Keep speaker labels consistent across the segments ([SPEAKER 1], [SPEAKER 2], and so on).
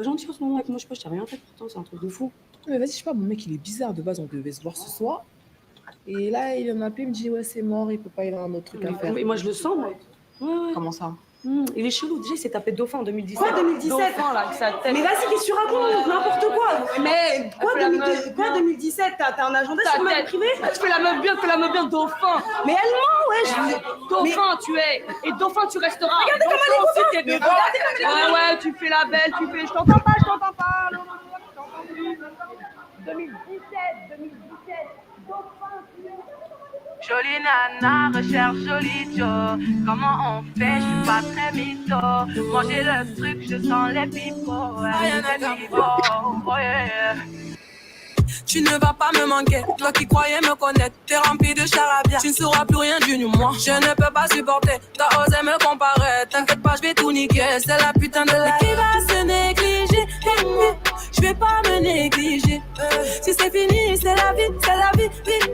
[SPEAKER 1] pas gentil en ce moment avec moi, je sais pas, je t'ai rien fait pourtant, c'est un truc de fou.
[SPEAKER 2] Mais vas-y, je sais pas, mon mec, il est bizarre. De base, on devait se voir ce soir. Et là, il m'a appelé, il me dit, ouais, c'est mort, il peut pas, il a un autre truc à faire.
[SPEAKER 1] Et moi, je le sens, moi. Ouais.
[SPEAKER 2] Comment ça?
[SPEAKER 1] Il est chelou. Déjà, il s'est tapé de dauphin en 2017.
[SPEAKER 3] Quoi, 2017?
[SPEAKER 1] Dauphin, là, avec sa tête.
[SPEAKER 3] Mais vas-y, qu'est-ce que tu racontes? N'importe quoi. Mais quoi, 2017? T'as un agenda sur ma vie privée?
[SPEAKER 1] Tu fais la meuf bien, dauphin.
[SPEAKER 3] Mais elle ment, ouais.
[SPEAKER 1] Dauphin, tu es. Et dauphin, tu resteras.
[SPEAKER 3] Regardez comment elle est
[SPEAKER 1] dauphin. Ouais, tu fais la belle, tu fais. Je t'entends pas. Non, je t'entends plus.
[SPEAKER 3] 2017.
[SPEAKER 4] Jolie nana, recherche joli Joe. Comment on fait, je suis pas très mytho. Manger le truc, je sens les pipeaux. Oh yeah. Tu ne vas pas me manquer, toi qui croyais me connaître. T'es rempli de charabia, tu ne sauras plus rien du moi. Je ne peux pas supporter, t'as osé me comparer. T'inquiète pas, je vais tout niquer, c'est la putain de la. Mais qui va se négliger? Je vais pas me négliger. Si c'est fini, c'est la vie.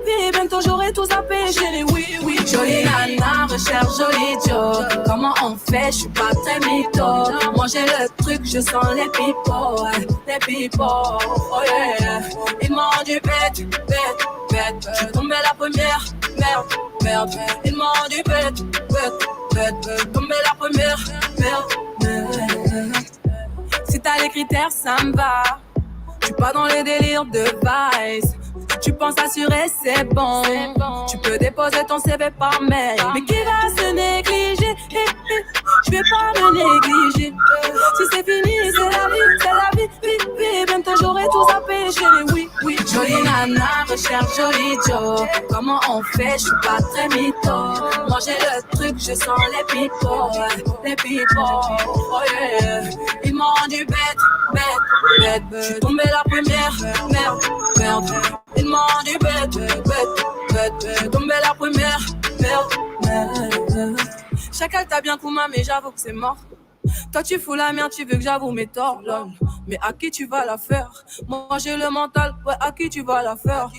[SPEAKER 4] Vie, bientôt j'aurai tout zappé, chérie, oui. Jolie nana, recherche joli Joe. Comment on fait, je suis pas très mytho. Manger le truc, je sens les pipeaux. Oh yeah. Ils m'ont rendu bête. Je suis tombée la première, merde. Ils m'ont rendu bête. Je suis tombée la première, merde. Si t'as les critères, ça me va. Je suis pas dans les délires de vice. Si tu penses assurer, c'est bon. Tu peux déposer ton CV par mail. Mais qui va se négliger? Je vais pas me négliger. Si c'est fini, c'est la vie. Bientôt j'aurai tout zappé, chérie, oui. Jolie nana, recherche joli Joe. Comment on fait, je suis pas très mytho. Manger le truc, je sens les pipeaux. Oh yeah. Ils m'ont rendu bête. Je suis tombée la première, merde. Ils m'ont rendu bête. Je suis tombée la première, merde. Chacal t'a bien Kouma, mais j'avoue que c'est mort. Toi tu fous la merde, tu veux que j'avoue mes torts, lol. Mais à qui tu vas la faire? Moi j'ai le mental, ouais, à qui tu vas la faire?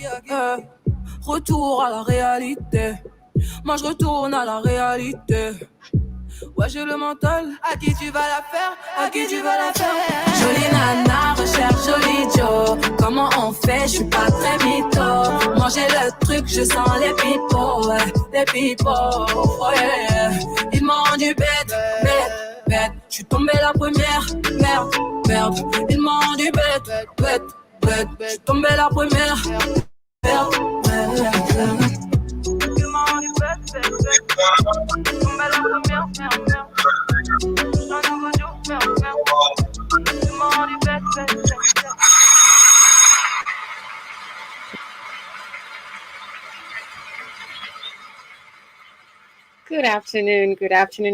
[SPEAKER 4] Retour à la réalité. Moi je retourne à la réalité. Ouais, j'ai le mental. À qui tu vas la faire? Jolie nana, recherche joli Joe. Comment on fait, je suis pas très mytho. Manger le truc, je sens les pipeaux. Oh yeah. Ils m'ont rendu bête. Je suis tombée la première, merde. Ils m'ont rendu bête. Je suis tombée la première, merde.
[SPEAKER 5] Good afternoon,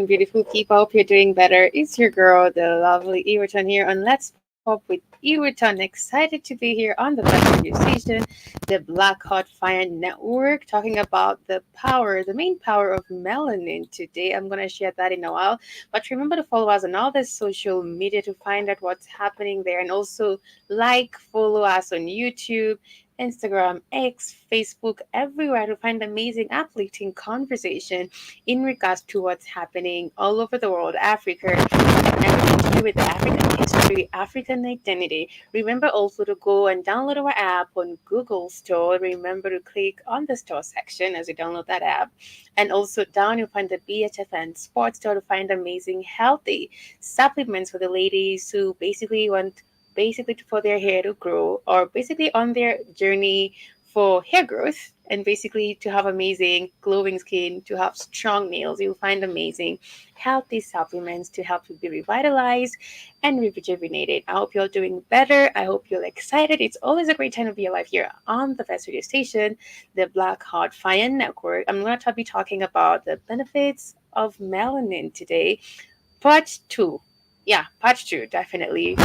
[SPEAKER 5] beautiful people. Hope you're doing better. It's your girl, the lovely Ewerton here on Let's Pop with Ewerton. Excited to be here on the Black Radio Station, the Black Hot Fire Network, talking about the main power of melanin today. I'm going to share that in a while. But remember to follow us on all the social media to find out what's happening there. And also follow us on YouTube, Instagram, X, Facebook, everywhere to find amazing, uplifting conversation in regards to what's happening all over the world, Africa, and everything to do with African history, African identity. Remember also to go and download our app on Google Store. Remember to click on the store section as you download that app. And also down you'll find the BHFN Sports Store to find amazing, healthy supplements for the ladies who basically want for their hair to grow, or basically on their journey for hair growth, and basically to have amazing glowing skin, to have strong nails. You'll find amazing healthy supplements to help you be revitalized and rejuvenated. I hope you're doing better. I hope you're excited. It's always a great time to be alive here on the best radio station, the Black Hot Fire Network. I'm going to be talking about the benefits of melanin today, part 2. Yeah, part 2, definitely.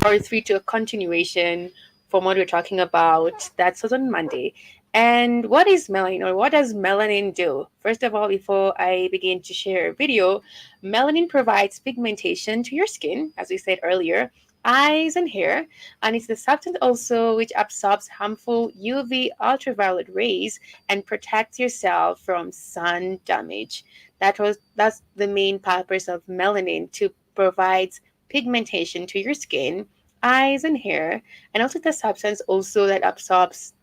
[SPEAKER 5] Or 3 to a continuation from what we're talking about. That's on Monday. And what is melanin, or what does melanin do? First of all, before I begin to share a video, melanin provides pigmentation to your skin, as we said earlier, eyes and hair, and it's the substance also which absorbs harmful UV ultraviolet rays and protects your cell from sun damage. That's the main purpose of melanin, to provide pigmentation to your skin, eyes and hair, and also the substance also that absorbs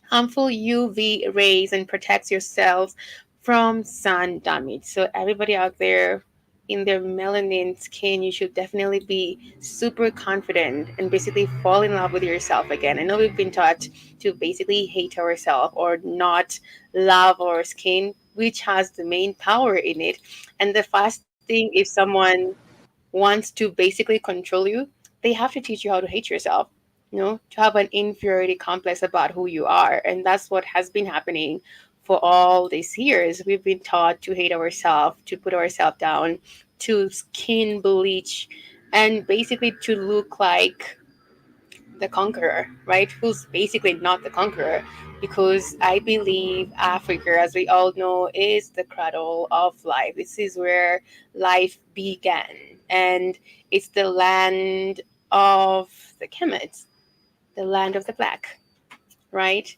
[SPEAKER 5] harmful UV rays and protects your cells from sun damage. So everybody out there in their melanin skin, you should definitely be super confident and basically fall in love with yourself again. I know we've been taught to basically hate ourselves or not love our skin, which has the main power in it. And the first thing, if someone wants to basically control you, they have to teach you how to hate yourself, to have an inferiority complex about who you are. And that's what has been happening for all these years. We've been taught to hate ourselves, to put ourselves down, to skin bleach, and basically to look like the conqueror, right? Who's basically not the conqueror, because I believe Africa, as we all know, is the cradle of life. This is where life began, and it's the land of the Kemet, the land of the black, right?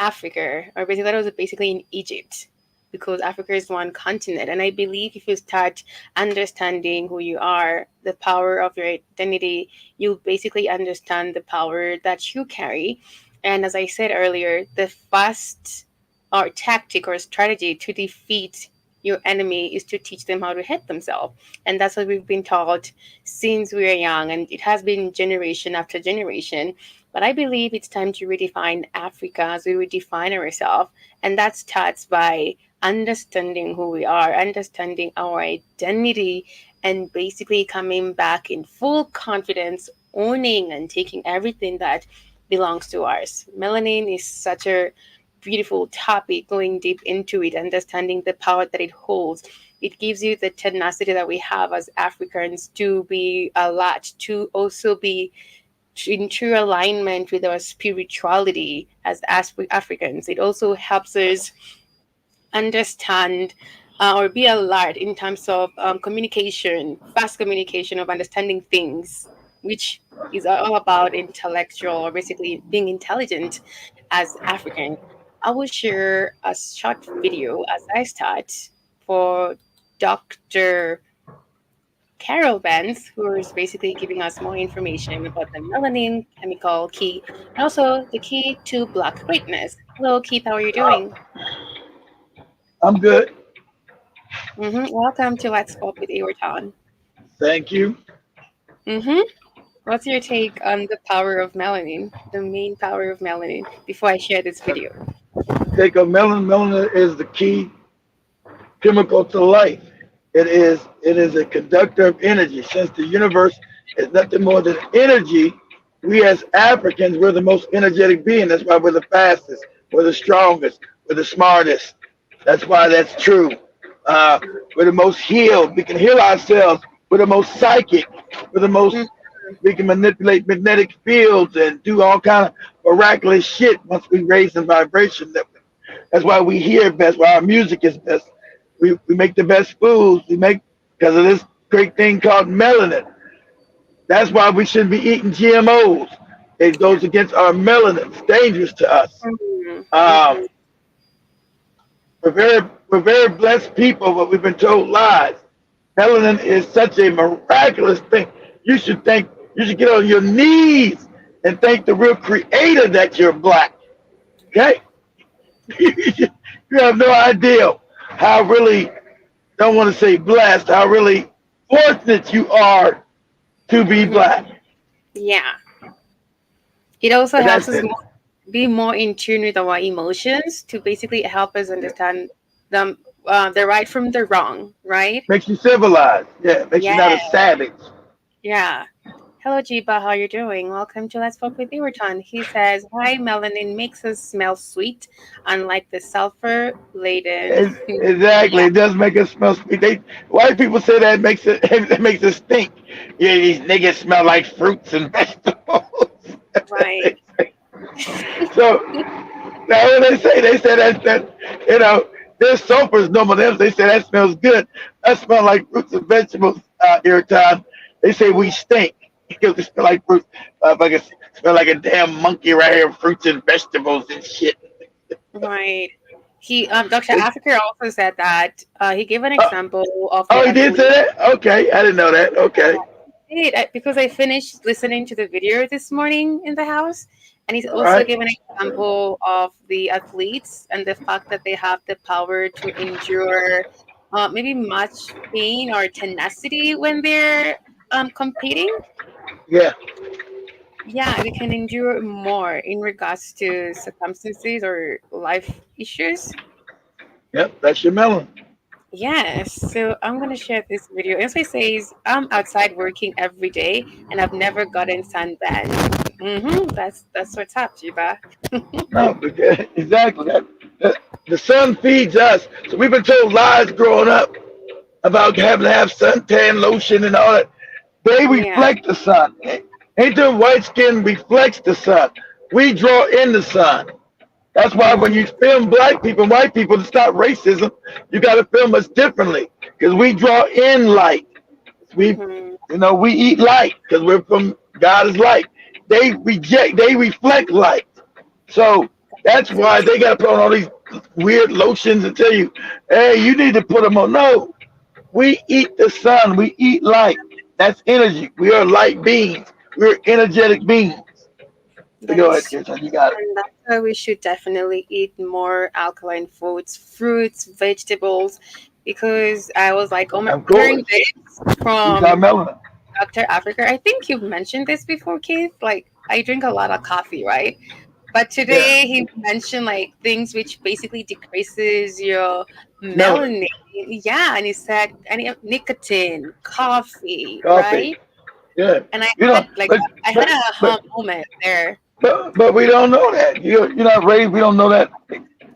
[SPEAKER 5] Africa, or basically that was basically in Egypt, because Africa is one continent. And I believe if you start understanding who you are, the power of your identity, you basically understand the power that you carry. And as I said earlier, the first or tactic or strategy to defeat your enemy is to teach them how to hate themselves. And that's what we've been taught since we were young, and it has been generation after generation. But I believe it's time to redefine Africa as we redefine ourselves. And that starts by understanding who we are, understanding our identity, and basically coming back in full confidence, owning and taking everything that belongs to us. Melanin is such a beautiful topic, going deep into it, understanding the power that it holds. It gives you the tenacity that we have as Africans to be a lot, to also be in true alignment with our spirituality as Africans. It also helps us understand or be alert in terms of communication, fast communication of understanding things, which is all about intellectual or basically being intelligent as African. I will share a short video as I start for Dr. Carol Benz, who is basically giving us more information about the melanin chemical key and also the key to black greatness. Hello, Keith. How are you doing?
[SPEAKER 6] I'm good.
[SPEAKER 5] Welcome to Let's Pop with Ewertown.
[SPEAKER 6] Thank you.
[SPEAKER 5] Mm-hmm. What's your take on the power of melanin, the main power of melanin, before I share this video?
[SPEAKER 6] Take a melanin. Melanin is the key chemical to life. It is a conductor of energy. Since the universe is nothing more than energy, we as Africans, we're the most energetic being. That's why we're the fastest, we're the strongest, we're the smartest. That's why that's true. We're the most healed. We can heal ourselves. We're the most psychic. We're the most. We can manipulate magnetic fields and do all kind of miraculous shit once we raise the vibration. That's why we hear best. Why our music is best. We make the best foods. We make because of this great thing called melanin. That's why we shouldn't be eating GMOs. It goes against our melanin. It's dangerous to us. Um, we're very blessed people, but we've been told lies. Melanin is such a miraculous thing. You should get on your knees and thank the real creator that you're black. Okay? You have no idea how really, don't want to say blessed, how really fortunate you are to be black.
[SPEAKER 5] Yeah. It also
[SPEAKER 6] And
[SPEAKER 5] helps
[SPEAKER 6] that's
[SPEAKER 5] us
[SPEAKER 6] it.
[SPEAKER 5] be more in tune with our emotions to basically help us understand them, the right from the wrong, right?
[SPEAKER 6] Makes you civilized. Yeah, makes you
[SPEAKER 5] Yeah.
[SPEAKER 6] not a savage.
[SPEAKER 5] Yeah. Hello, Jiba. How you doing? Welcome to Let's Talk with Iwerton. He says, "Hi, melanin makes us smell sweet, unlike the sulfur-laden."
[SPEAKER 6] Exactly.
[SPEAKER 5] Yeah,
[SPEAKER 6] It does make us smell sweet. White people say that makes it it makes it stink. Yeah, these niggas smell like fruits and vegetables.
[SPEAKER 5] right.
[SPEAKER 6] So now what they say that their sulfur is normal. They say that smells good. That smell like fruits and vegetables every time. They say we stink because we smell like fruits. Like it smell like a damn monkey right here, fruits and vegetables and shit.
[SPEAKER 5] Right. Dr.
[SPEAKER 6] It's,
[SPEAKER 5] Africa also said that he gave an
[SPEAKER 6] uh,
[SPEAKER 5] example of the
[SPEAKER 6] oh, he did say
[SPEAKER 5] evolution.
[SPEAKER 6] that? Okay, I didn't know that. Okay.
[SPEAKER 5] did because I finished listening to the video this morning in the house, and he's
[SPEAKER 6] All
[SPEAKER 5] also
[SPEAKER 6] right.
[SPEAKER 5] given an example of the athletes and the fact that they have the power to endure maybe much pain or tenacity when they're competing.
[SPEAKER 6] Yeah.
[SPEAKER 5] Yeah, they can endure more in regards to circumstances or life issues.
[SPEAKER 6] Yep. That's your melon.
[SPEAKER 5] Yes, so I'm gonna share this video. It also says I'm outside working every day and I've never gotten sunburned. That's what's up, Jiba.
[SPEAKER 6] No, exactly. The sun feeds us. So we've been told lies growing up about having to have suntan lotion and all that. They
[SPEAKER 5] Yeah.
[SPEAKER 6] reflect the sun. Ain't the white skin reflects the sun? We draw in the sun. That's why when
[SPEAKER 5] hmm
[SPEAKER 6] you film black people and white people to stop racism, you got to film us differently because we draw in light. We,
[SPEAKER 5] hmm
[SPEAKER 6] we eat light because we're from God is light. They reflect light. So that's
[SPEAKER 5] So
[SPEAKER 6] why they got to put on all these weird lotions and tell you, hey, you need to put them on. No, we eat the sun. We eat light. That's energy. We are light beings. We're energetic beings. So
[SPEAKER 5] that
[SPEAKER 6] go ahead,
[SPEAKER 5] is,
[SPEAKER 6] Kirsten. You got it.
[SPEAKER 5] and that's why we should definitely eat more alkaline foods, fruits, vegetables, because I was like, oh my,
[SPEAKER 6] Of
[SPEAKER 5] hearing
[SPEAKER 6] course.
[SPEAKER 5] this
[SPEAKER 6] He's our
[SPEAKER 5] from
[SPEAKER 6] melanin.
[SPEAKER 5] Dr. Africa. I think you've mentioned this before, Keith. Like, I drink a lot of coffee, right? But
[SPEAKER 6] Yeah.
[SPEAKER 5] today he mentioned like things which basically decreases your
[SPEAKER 6] Melanin.
[SPEAKER 5] melanin. Yeah, and he said any nicotine, coffee,
[SPEAKER 6] Coffee.
[SPEAKER 5] right?
[SPEAKER 6] Yeah.
[SPEAKER 5] And I
[SPEAKER 6] You
[SPEAKER 5] had
[SPEAKER 6] know,
[SPEAKER 5] like
[SPEAKER 6] but
[SPEAKER 5] I had
[SPEAKER 6] but
[SPEAKER 5] a aha
[SPEAKER 6] but
[SPEAKER 5] moment there.
[SPEAKER 6] but we don't know that. You're not raised. We don't know that.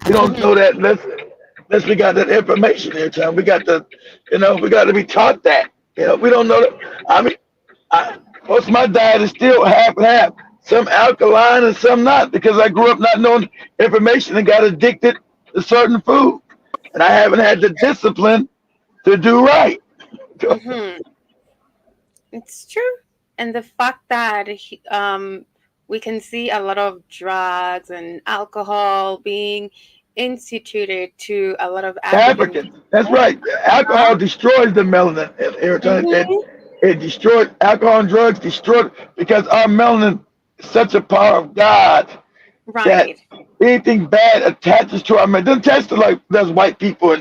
[SPEAKER 6] We don't
[SPEAKER 5] hmm
[SPEAKER 6] know that unless we got that information here, Tom. We got to, we got to be taught that. We don't know that. I mean, most of my diet is still half and half. Some alkaline and some not because I grew up not knowing information and got addicted to certain food, and I haven't had the discipline to do right.
[SPEAKER 5] hmm It's true. And the fact that we can see a lot of drugs and alcohol being instituted to a lot of African
[SPEAKER 6] Africans. That's
[SPEAKER 5] people.
[SPEAKER 6] right. Alcohol destroys the melanin.
[SPEAKER 5] Mm-hmm.
[SPEAKER 6] It destroys alcohol and drugs destroy because our melanin is such a power of God that
[SPEAKER 5] Right.
[SPEAKER 6] anything bad attaches to our melanin. Doesn't attach to like those white people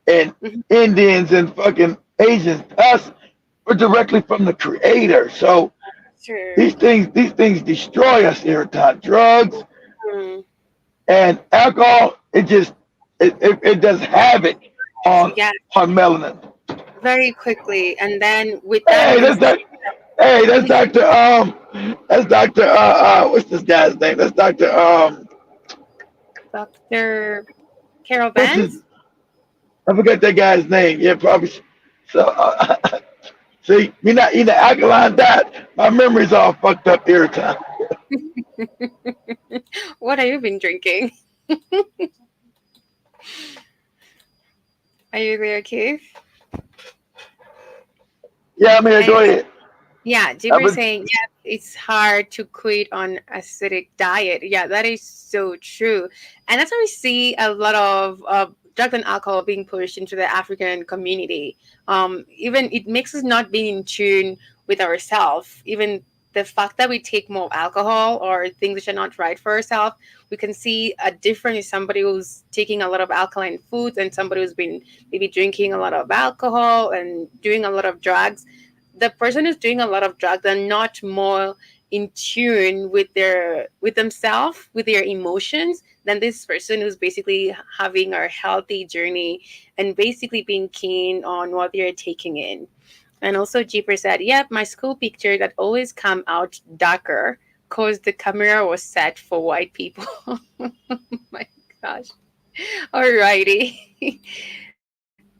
[SPEAKER 6] and
[SPEAKER 5] Mhm.
[SPEAKER 6] Indians and fucking Asians. Us, we're directly from the creator. So
[SPEAKER 5] Sure.
[SPEAKER 6] these things destroy us every time. Drugs
[SPEAKER 5] Mm.
[SPEAKER 6] and alcohol, it does havoc on
[SPEAKER 5] Yeah,
[SPEAKER 6] melanin.
[SPEAKER 5] very quickly. And then with that
[SPEAKER 6] Hey,
[SPEAKER 5] being
[SPEAKER 6] that's
[SPEAKER 5] said,
[SPEAKER 6] that. Hey, that's Doctor. What's this guy's name? That's Doctor.
[SPEAKER 5] Dr. Carol
[SPEAKER 6] What's his?
[SPEAKER 5] Vance,
[SPEAKER 6] I forgot that guy's name. Yeah, probably. So, see, me not eating the alkaline diet. My memory's all fucked up every time.
[SPEAKER 5] what have you been drinking? Are you there, Keith?
[SPEAKER 6] Yeah, I mean,
[SPEAKER 5] And
[SPEAKER 6] go ahead.
[SPEAKER 5] yeah,
[SPEAKER 6] I
[SPEAKER 5] Jibber is
[SPEAKER 6] was
[SPEAKER 5] saying, yeah, it's hard to quit on acidic diet. Yeah, that is so true. And that's why we see a lot of drug and alcohol being pushed into the African community. Even it makes us not being in tune with ourselves. Even the fact that we take more alcohol or things which are not right for ourselves, we can see a difference in somebody who's taking a lot of alkaline foods and somebody who's been maybe drinking a lot of alcohol and doing a lot of drugs. The person who's doing a lot of drugs are not more in tune with themselves, with their emotions, than this person who's basically having a healthy journey and basically being keen on what they're taking in. And also Jeeper said, yep, my school picture that always come out darker because the camera was set for white people. My gosh. Alrighty.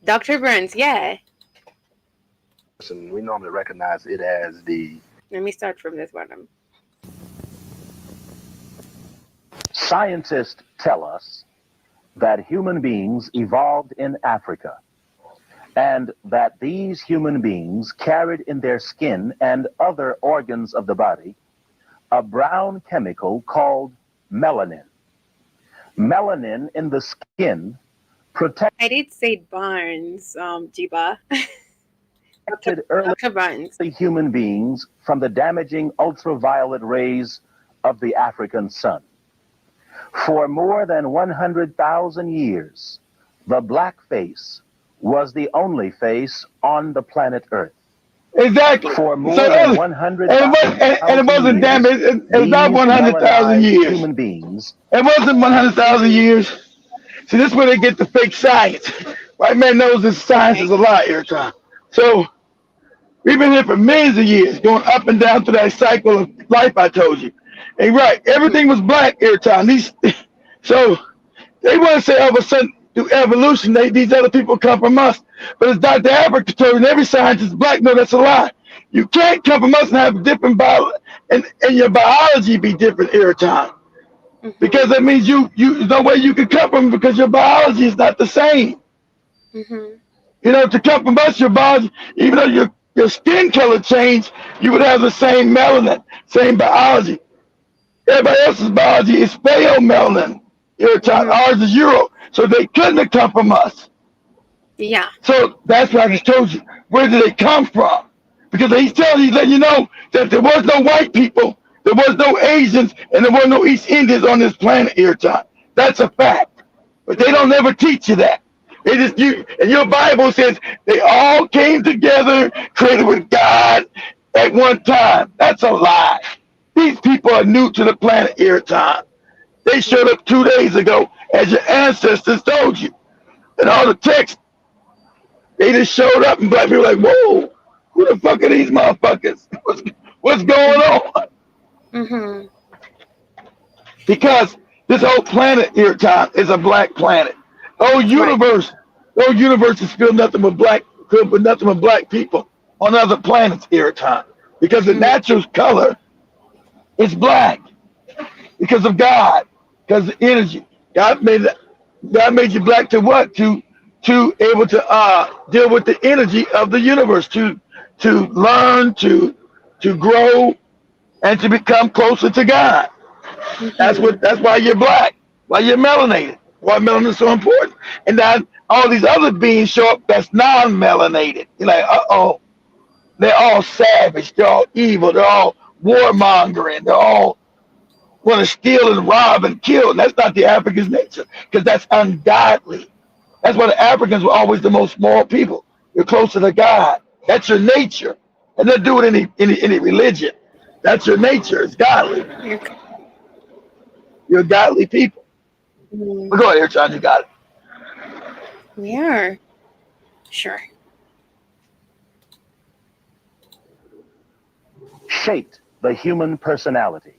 [SPEAKER 5] Dr. Burns, yeah.
[SPEAKER 7] And we normally recognize it as the
[SPEAKER 5] Let me start from this one.
[SPEAKER 7] scientists tell us that human beings evolved in Africa and that these human beings carried in their skin and other organs of the body a brown chemical called melanin. Melanin in the skin protects.
[SPEAKER 5] I did say Barnes, Jiba.
[SPEAKER 7] protected early
[SPEAKER 5] Dr. Barnes.
[SPEAKER 7] human beings from the damaging ultraviolet rays of the African sun. For more than 100,000 years, the black face was the only face on the planet Earth.
[SPEAKER 6] Exactly.
[SPEAKER 7] For more
[SPEAKER 6] So
[SPEAKER 7] than
[SPEAKER 6] and
[SPEAKER 7] 100,000
[SPEAKER 6] it wasn't damaged. It's not
[SPEAKER 7] these
[SPEAKER 6] 100,000
[SPEAKER 7] melanized
[SPEAKER 6] years.
[SPEAKER 7] human beings.
[SPEAKER 6] It wasn't 100,000 years. See, this is where they get the fake science. White man knows this science is a lie every time. So we've been here for millions of years, going up and down through that cycle of life I told you. And right, everything was black every time. So they want to say all of a sudden through evolution, these other people come from us. But as Dr. Africa told you, and every scientist is black. No, that's a lie. You can't come from us and have different and your biology be different every time. Because that means there's no way you can come from because your biology is not the same. You know, to come from us, your biology, even though your skin color changed, you would have the same melanin, same biology. Everybody else's biology is paleomelanin. Ours is Euro. So they couldn't have come from us.
[SPEAKER 5] Yeah.
[SPEAKER 6] So that's what I just told you. Where did they come from? Because he's letting you know that there was no white people, there was no Asians, and there were no East Indians on this planet here, John. That's a fact. But they don't ever teach you that. They just and your Bible says they all came together, created with God at one time. That's a lie. These people are new to the planet here, John. They showed up 2 days ago, as your ancestors told you. And all the text, they just showed up, and black people were like, whoa, who the fuck are these motherfuckers? What's going on? Because this whole planet here, Tom, is a black planet. The whole universe is filled with nothing but black people on other planets here, Tom. Because the natural color is black. Because of God. Because of energy. God made you black to what? To able to deal with the energy of the universe, to learn, to grow, and to become closer to God. That's why you're black, why you're melanated, why melanin is so important. And then all these other beings show up that's non-melanated. You're like, they're all savage, they're all evil, they're all warmongering, they're all want to steal and rob and kill. And that's not the African's nature, because that's ungodly. That's why the Africans were always the most moral people. You're closer to God. That's your nature. And nothing to do with any religion. That's your nature. It's godly. You're godly people. But go ahead, John. You got it.
[SPEAKER 5] We are. Sure.
[SPEAKER 7] Shaped the human personality.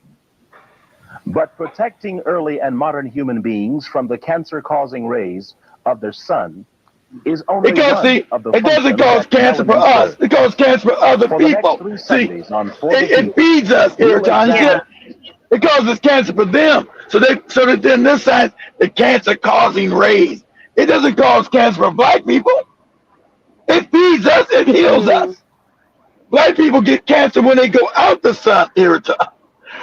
[SPEAKER 7] But protecting early and modern human beings from the cancer-causing rays of their sun is only
[SPEAKER 6] it doesn't cause cancer for us. It causes cancer for other people. See, it feeds us here, John. It causes cancer for them. So that in this science, the cancer-causing rays. It doesn't cause cancer for black people. It feeds us. It heals us. Black people get cancer when they go out the sun here, John.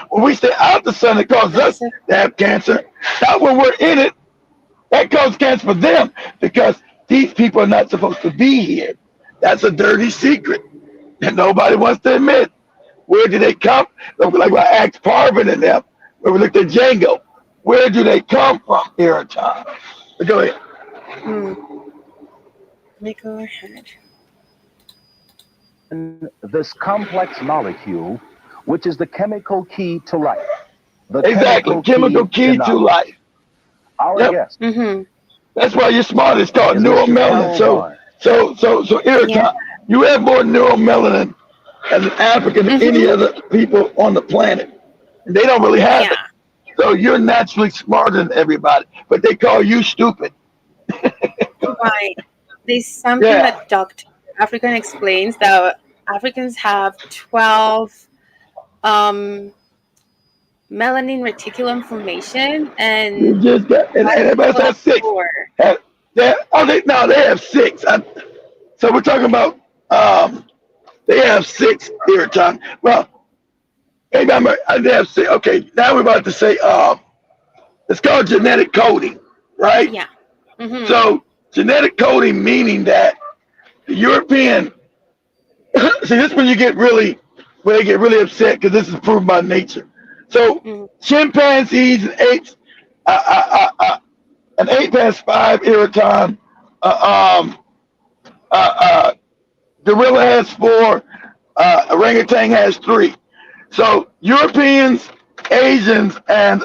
[SPEAKER 6] When we stay out the sun, it causes us to have cancer. Not when we're in it. That causes cancer for them because these people are not supposed to be here. That's a dirty secret that nobody wants to admit. Where do they come? Like I asked Parvin and them, when we looked at Django, where do they come from here in time? Go ahead.
[SPEAKER 5] Let me go ahead.
[SPEAKER 7] This complex molecule, which is the chemical key to life.
[SPEAKER 6] Exactly, chemical key to life.
[SPEAKER 7] Our guest.
[SPEAKER 6] That's why you're smart. It's called neuromelanin. So Erica, you have more neuromelanin as an African than any other people on the planet. And they don't really have it. So you're naturally smarter than everybody, but they call you stupid.
[SPEAKER 5] Right. There's something that Dr. African explains that Africans have 12 melanin reticulum formation, and
[SPEAKER 6] you just got, and everybody has 6. They have 6. So we're talking about they have 6 here, Tom. Well, they have 6. Okay, now we're about to say it's called genetic coding, right?
[SPEAKER 5] Yeah.
[SPEAKER 6] So genetic coding meaning that the European See, this when where they get really upset because this is proven by nature. So
[SPEAKER 5] Mhm.
[SPEAKER 6] chimpanzees and apes, an ape has 5 irriton, uh, um, gorilla has 4, orangutan has 3. So Europeans, Asians, and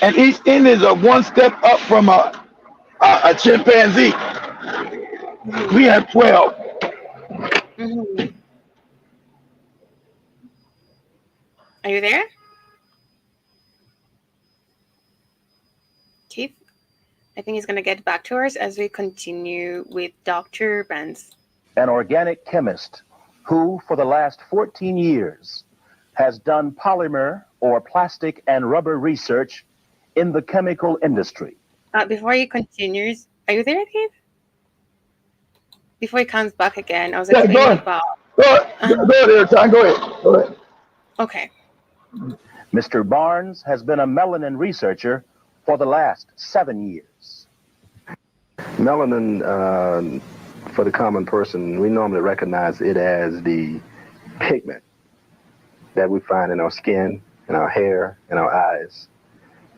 [SPEAKER 6] and East Indians are one step up from a chimpanzee.
[SPEAKER 5] Mhm.
[SPEAKER 6] We have 12.
[SPEAKER 5] Mhm. Are you there, Keith? I think he's going to get back to us as we continue with Dr. Benz.
[SPEAKER 7] An organic chemist who, for the last 14 years, has done polymer or plastic and rubber research in the chemical industry.
[SPEAKER 5] Before he continues, are you there, Keith? Before he comes back again, I was
[SPEAKER 6] Yeah, go
[SPEAKER 5] explaining
[SPEAKER 6] ahead.
[SPEAKER 5] about.
[SPEAKER 6] Go ahead. Go ahead, Airtime. Go ahead. Go ahead.
[SPEAKER 5] Okay.
[SPEAKER 7] Mr. Barnes has been a melanin researcher for the last 7 years.
[SPEAKER 8] Melanin, for the common person, we normally recognize it as the pigment that we find in our skin, in our hair, in our eyes.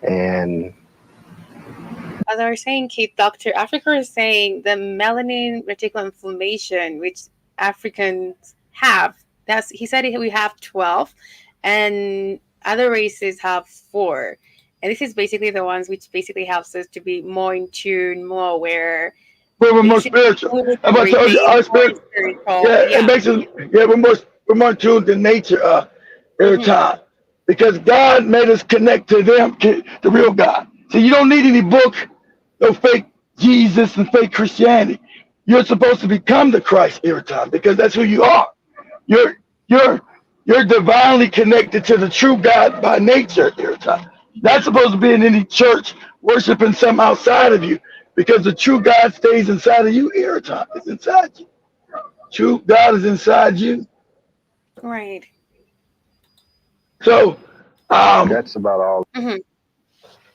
[SPEAKER 8] And
[SPEAKER 5] As I was saying, Keith, Dr. Africa is saying the melanin reticular inflammation, which Africans have, he said we have 12, and other races have 4. And this is basically the ones which basically helps us to be more in tune, more aware.
[SPEAKER 6] We're more spiritual. As I told you, our spirit. Yeah, it makes us. Yeah, we're more tuned to nature. Airtime, because God made us connect to them, the real God. So you don't need any book, no fake Jesus and fake Christianity. You're supposed to become the Christ Airtime because that's who you are. You're you're you're divinely connected to the true God by nature, Airtime. Not supposed to be in any church worshiping some outside of you because the true God stays inside of you, Airtime. It's inside you. True God is inside you.
[SPEAKER 5] Right.
[SPEAKER 6] So,
[SPEAKER 8] that's about all.
[SPEAKER 5] Mm-hmm.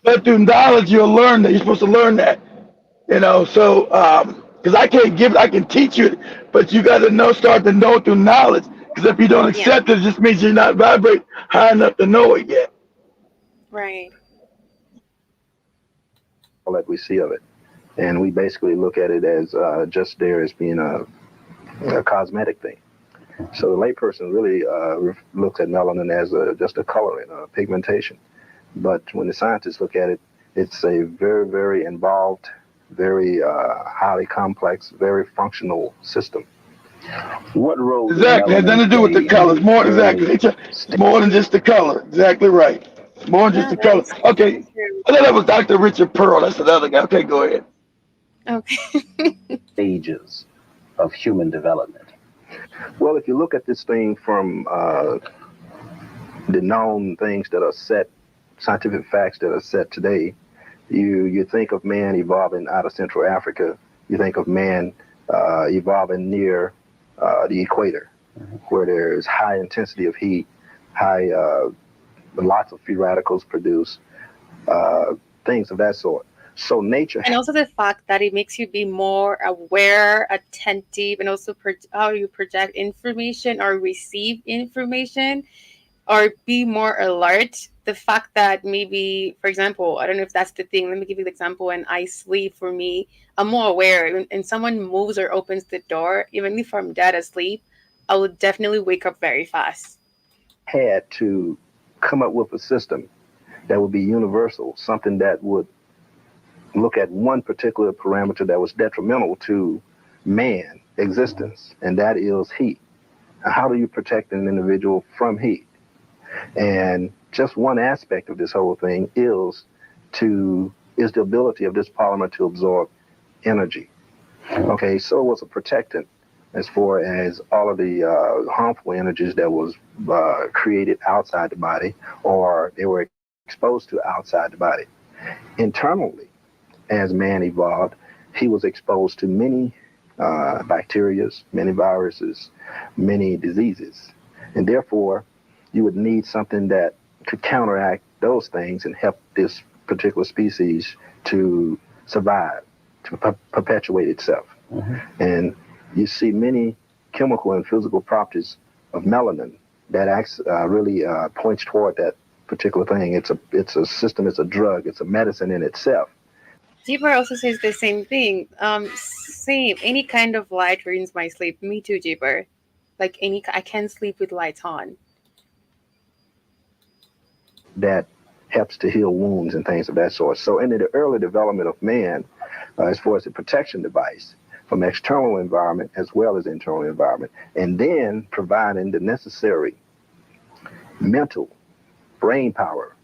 [SPEAKER 6] but through knowledge, you'll learn that. You're supposed to learn that, So, because I can teach you, but you got to start to know through knowledge. Because if you don't accept it, it just means you're not vibrating high enough to know it yet.
[SPEAKER 5] Right.
[SPEAKER 8] All that we see of it. And we basically look at it as just there as being a cosmetic thing. So the layperson really looks at melanin as just a coloring, a pigmentation. But when the scientists look at it, it's a very, very involved, very highly complex, very functional system. What role?
[SPEAKER 6] Exactly. It has nothing to do with the colors. More exactly. It's more than just the color. Exactly right. More than just the color. Okay. I thought that was Dr. Richard Pearl. That's another guy. Okay, go ahead.
[SPEAKER 5] Okay.
[SPEAKER 7] Stages of human development.
[SPEAKER 8] Well, if you look at this thing from the known things that are set, scientific facts that are set today, you think of man evolving out of Central Africa. You think of man evolving near the equator, where there's high intensity of heat, lots of free radicals produced, things of that sort. So nature,
[SPEAKER 5] and also the fact that it makes you be more aware, attentive, and also how you project information or receive information, or be more alert. The fact that maybe, for example, I don't know if that's the thing. Let me give you the example. When I sleep, for me, I'm more aware. And someone moves or opens the door, even if I'm dead asleep, I would definitely wake up very fast.
[SPEAKER 8] Had to come up with a system that would be universal, something that would look at one particular parameter that was detrimental to man existence, and that is heat. Now, how do you protect an individual from heat? And just one aspect of this whole thing is the ability of this polymer to absorb energy. Okay, so it was a protectant as far as all of the harmful energies that was created outside the body, or they were exposed to outside the body. Internally, as man evolved, he was exposed to many bacteria, many viruses, many diseases. And therefore, you would need something that could counteract those things and help this particular species to survive, to perpetuate itself. And you see many chemical and physical properties of melanin that really points toward that particular thing. It's a system, it's a drug, it's a medicine in itself.
[SPEAKER 5] Jeeper also says the same thing. Same. Any kind of light ruins my sleep. Me too, Jeeper. Like I can't sleep with lights on.
[SPEAKER 8] That helps to heal wounds and things of that sort. So in the early development of man, as far as the protection device from external environment as well as internal environment, and then providing the necessary mental, brain power,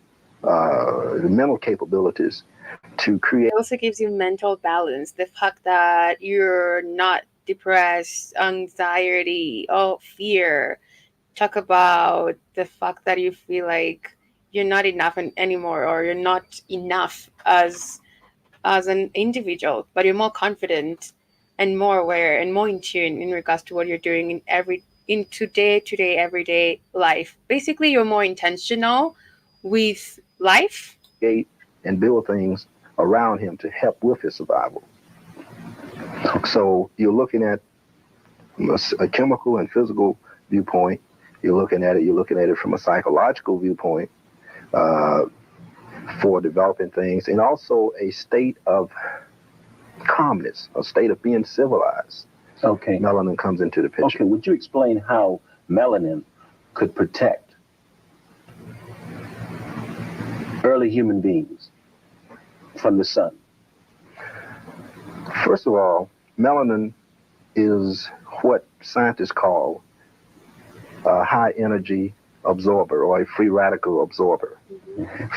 [SPEAKER 8] the mental capabilities to create.
[SPEAKER 5] It also gives you mental balance. The fact that you're not depressed, anxiety, fear. Talk about the fact that you feel like you're not enough anymore, or you're not enough as an individual, but you're more confident and more aware and more in tune in regards to what you're doing in today everyday life. Basically, you're more intentional with life
[SPEAKER 8] And build things around him to help with his survival. So you're looking at a chemical and physical viewpoint. You're looking at it from a psychological viewpoint for developing things, and also a state of calmness, a state of being civilized.
[SPEAKER 7] Okay.
[SPEAKER 8] Melanin comes into the picture.
[SPEAKER 7] Okay, would you explain how melanin could protect early human beings from the sun?
[SPEAKER 8] First of all, melanin is what scientists call a high energy absorber or a free radical absorber.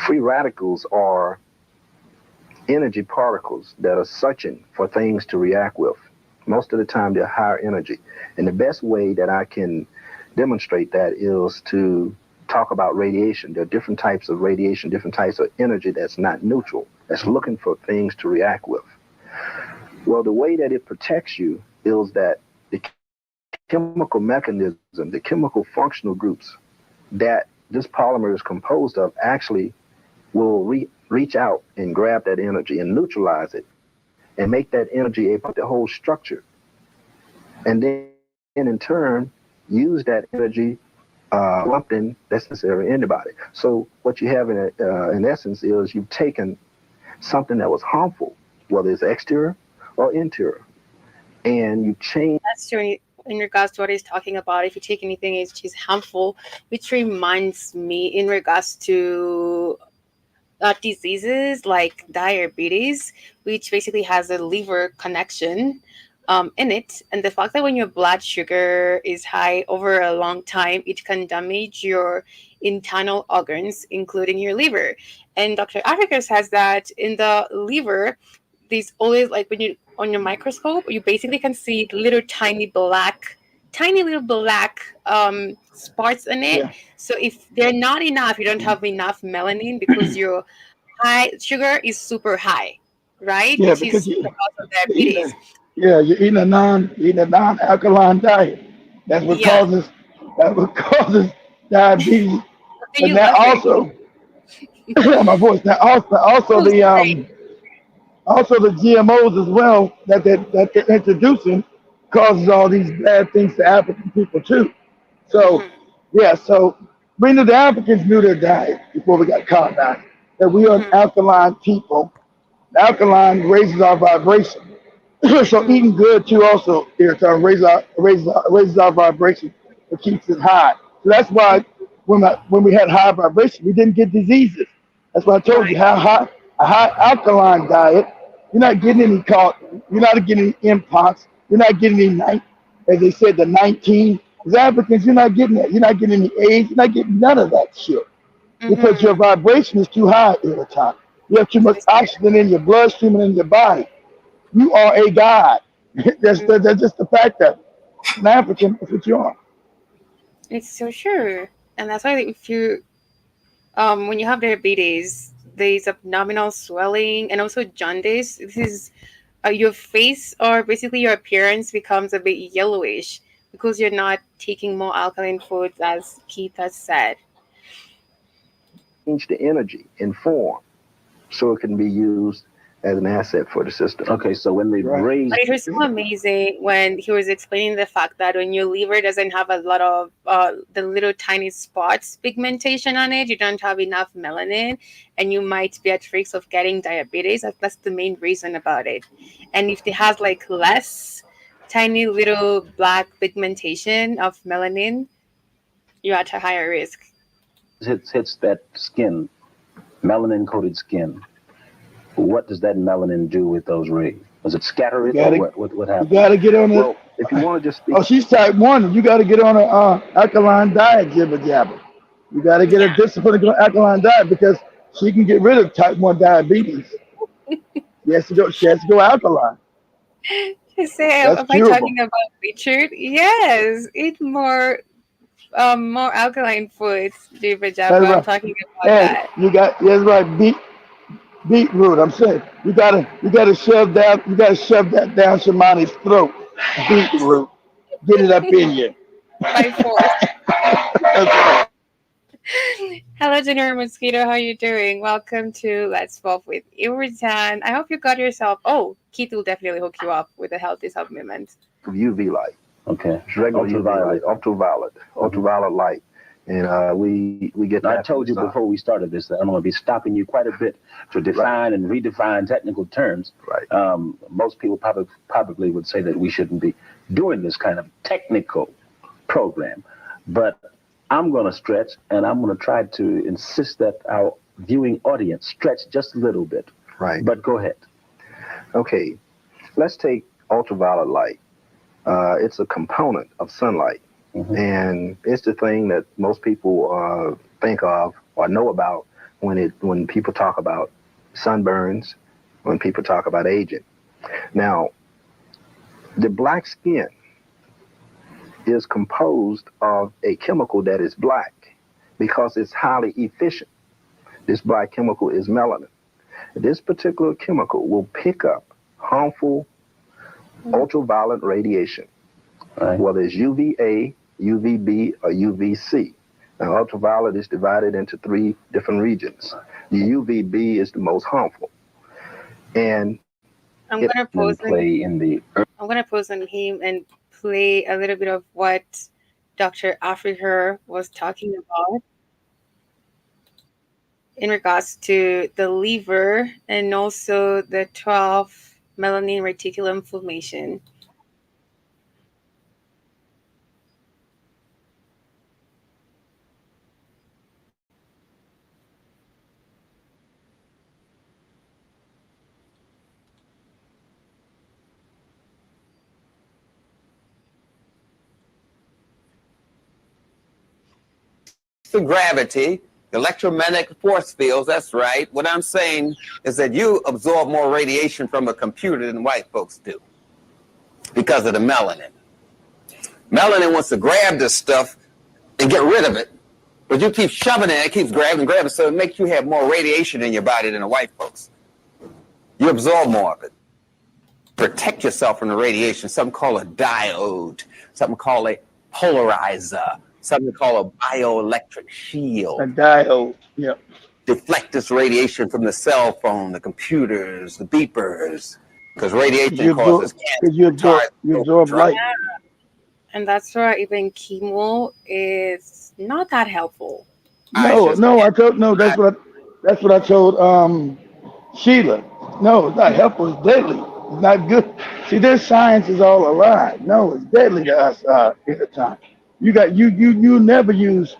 [SPEAKER 8] Free radicals are energy particles that are searching for things to react with. Most of the time they're higher energy. And the best way that I can demonstrate that is to talk about radiation. There are different types of radiation, different types of energy that's not neutral, that's looking for things to react with. Well, the way that it protects you is that the chemical mechanism, the chemical functional groups that this polymer is composed of actually will reach out and grab that energy and neutralize it and make that energy the whole structure. And then in turn, use that energy something that's necessary in the body. So what you have in essence is you've taken something that was harmful, whether it's exterior or interior, and you change.
[SPEAKER 5] That's true. In regards to what he's talking about, if you take anything which is harmful, which reminds me in regards to diseases like diabetes, which basically has a liver connection in it. And the fact that when your blood sugar is high over a long time, it can damage your internal organs, including your liver. And Dr. Africa says that in the liver, there's always, like, when you on your microscope, you basically can see little tiny little black spots in it.
[SPEAKER 6] Yeah.
[SPEAKER 5] So if they're not enough, you don't have enough melanin because your high sugar is super high, right?
[SPEAKER 6] Yeah,
[SPEAKER 5] Which
[SPEAKER 6] because
[SPEAKER 5] is the cause of
[SPEAKER 6] you're eating
[SPEAKER 5] diabetes.
[SPEAKER 6] you're eating a non-alkaline diet. That's what
[SPEAKER 5] Yeah.
[SPEAKER 6] causes diabetes.
[SPEAKER 5] Then
[SPEAKER 6] And
[SPEAKER 5] you
[SPEAKER 6] that
[SPEAKER 5] laughing.
[SPEAKER 6] also my voice. Now also
[SPEAKER 5] Who's
[SPEAKER 6] the
[SPEAKER 5] great?
[SPEAKER 6] also the GMOs as well that they're introducing causes all these bad things to African people too. So
[SPEAKER 5] Mm-hmm.
[SPEAKER 6] yeah, so we knew the Africans knew their diet before we got colonized. That we are an
[SPEAKER 5] Mm-hmm.
[SPEAKER 6] alkaline people. The alkaline raises our vibration. So
[SPEAKER 5] Mm-hmm.
[SPEAKER 6] eating good too also raises our vibration. It keeps it high. So that's why when we had high vibration, we didn't get diseases. That's why I told you
[SPEAKER 5] Right.
[SPEAKER 6] how a high alkaline diet, you're not getting
[SPEAKER 5] Mm-hmm.
[SPEAKER 6] any you're not getting any impox, you're not getting any as they said, the 19. As Africans, you're not getting that. You're not getting any AIDS. You're not getting none of that shit because your
[SPEAKER 5] Mm-hmm.
[SPEAKER 6] vibration is too high all the time. You have too much
[SPEAKER 5] It's
[SPEAKER 6] oxygen in your bloodstream and in your body. You are a god.
[SPEAKER 5] true.
[SPEAKER 6] That's just the fact that an African, that's what you are.
[SPEAKER 5] It's so sure. And that's why if you when you have diabetes, there's abdominal swelling and also jaundice. This is your face, or basically your appearance, becomes a bit yellowish because you're not taking more alkaline foods, as Keith has said.
[SPEAKER 8] Change the energy in form so it can be used as an asset for the system.
[SPEAKER 7] Okay, so when they raise,
[SPEAKER 5] But it was so amazing when he was explaining the fact that when your liver doesn't have a lot of the little tiny spots pigmentation on it, you don't have enough melanin, and you might be at risk of getting diabetes. That's the main reason about it. And if it has like less tiny little black pigmentation of melanin, you're at a higher risk.
[SPEAKER 7] hits that skin, melanin coated skin. What does that melanin do with those rays? Does it scatter it, or what happens?
[SPEAKER 6] You got to get on it.
[SPEAKER 8] Well, if you want to just speak.
[SPEAKER 6] Oh, she's type 1. You got to get on a alkaline diet, jibber jabber. You got to get a disciplined alkaline diet because she can get rid of type 1 diabetes. She has to go alkaline.
[SPEAKER 5] You say,
[SPEAKER 6] That's
[SPEAKER 5] am I
[SPEAKER 6] curable.
[SPEAKER 5] talking about Richard? Yes, eat more alkaline foods, Jibba
[SPEAKER 6] That's
[SPEAKER 5] Jabba. I'm
[SPEAKER 6] right.
[SPEAKER 5] talking about
[SPEAKER 6] And
[SPEAKER 5] that.
[SPEAKER 6] you got beetroot. I'm saying you gotta shove that down Shamani's throat. Beetroot. Get it up in you.
[SPEAKER 5] By force.
[SPEAKER 6] That's right.
[SPEAKER 5] Hello, General Mosquito. How you doing? Welcome to Let's Pop with Iwritan. I hope you got yourself. Oh, Keith will definitely hook you up with a healthy supplement.
[SPEAKER 8] UV light.
[SPEAKER 7] Okay.
[SPEAKER 8] It's regular ultraviolet. Ultraviolet light. And we get
[SPEAKER 7] Now,
[SPEAKER 8] that.
[SPEAKER 7] I told you before we started this that I'm going to be stopping you quite a bit to define and redefine technical terms.
[SPEAKER 8] Right.
[SPEAKER 7] Most people probably would say that we shouldn't be doing this kind of technical program, but I'm going to stretch, and I'm going to try to insist that our viewing audience stretch just a little bit.
[SPEAKER 8] Right.
[SPEAKER 7] But go ahead.
[SPEAKER 8] Okay. Let's take ultraviolet light. It's a component of sunlight.
[SPEAKER 7] Mm-hmm.
[SPEAKER 8] And it's the thing that most people think of or know about when people talk about sunburns, when people talk about aging. Now, the black skin is composed of a chemical that is black because it's highly efficient. This black chemical is melanin. This particular chemical will pick up harmful ultraviolet radiation, whether it's UVA, UVB, or UVC. Now, ultraviolet is divided into 3 different regions. The UVB is the most harmful. And
[SPEAKER 5] I'm gonna pause
[SPEAKER 7] play in the.
[SPEAKER 5] I'm gonna pause on him and play a little bit of what Dr. Afriher was talking about in regards to the liver and also the 12 melanin reticulum formation.
[SPEAKER 9] To gravity, electromagnetic force fields, that's right. What I'm saying is that you absorb more radiation from a computer than white folks do because of the melanin. Melanin wants to grab this stuff and get rid of it, but you keep shoving it, it keeps grabbing, so it makes you have more radiation in your body than the white folks. You absorb more of it. Protect yourself from the radiation, something called a diode, something called a polarizer, something called a bioelectric shield.
[SPEAKER 6] A diode, yeah.
[SPEAKER 9] Deflect this radiation from the cell phone, the computers, the beepers, because radiation causes cancer.
[SPEAKER 6] You absorb light.
[SPEAKER 5] And that's why even chemo is not that helpful.
[SPEAKER 6] That's what I told Sheila. No, it's not helpful, it's deadly. It's not good. See, their science is all a lie. No, it's deadly to us at the time. You never use,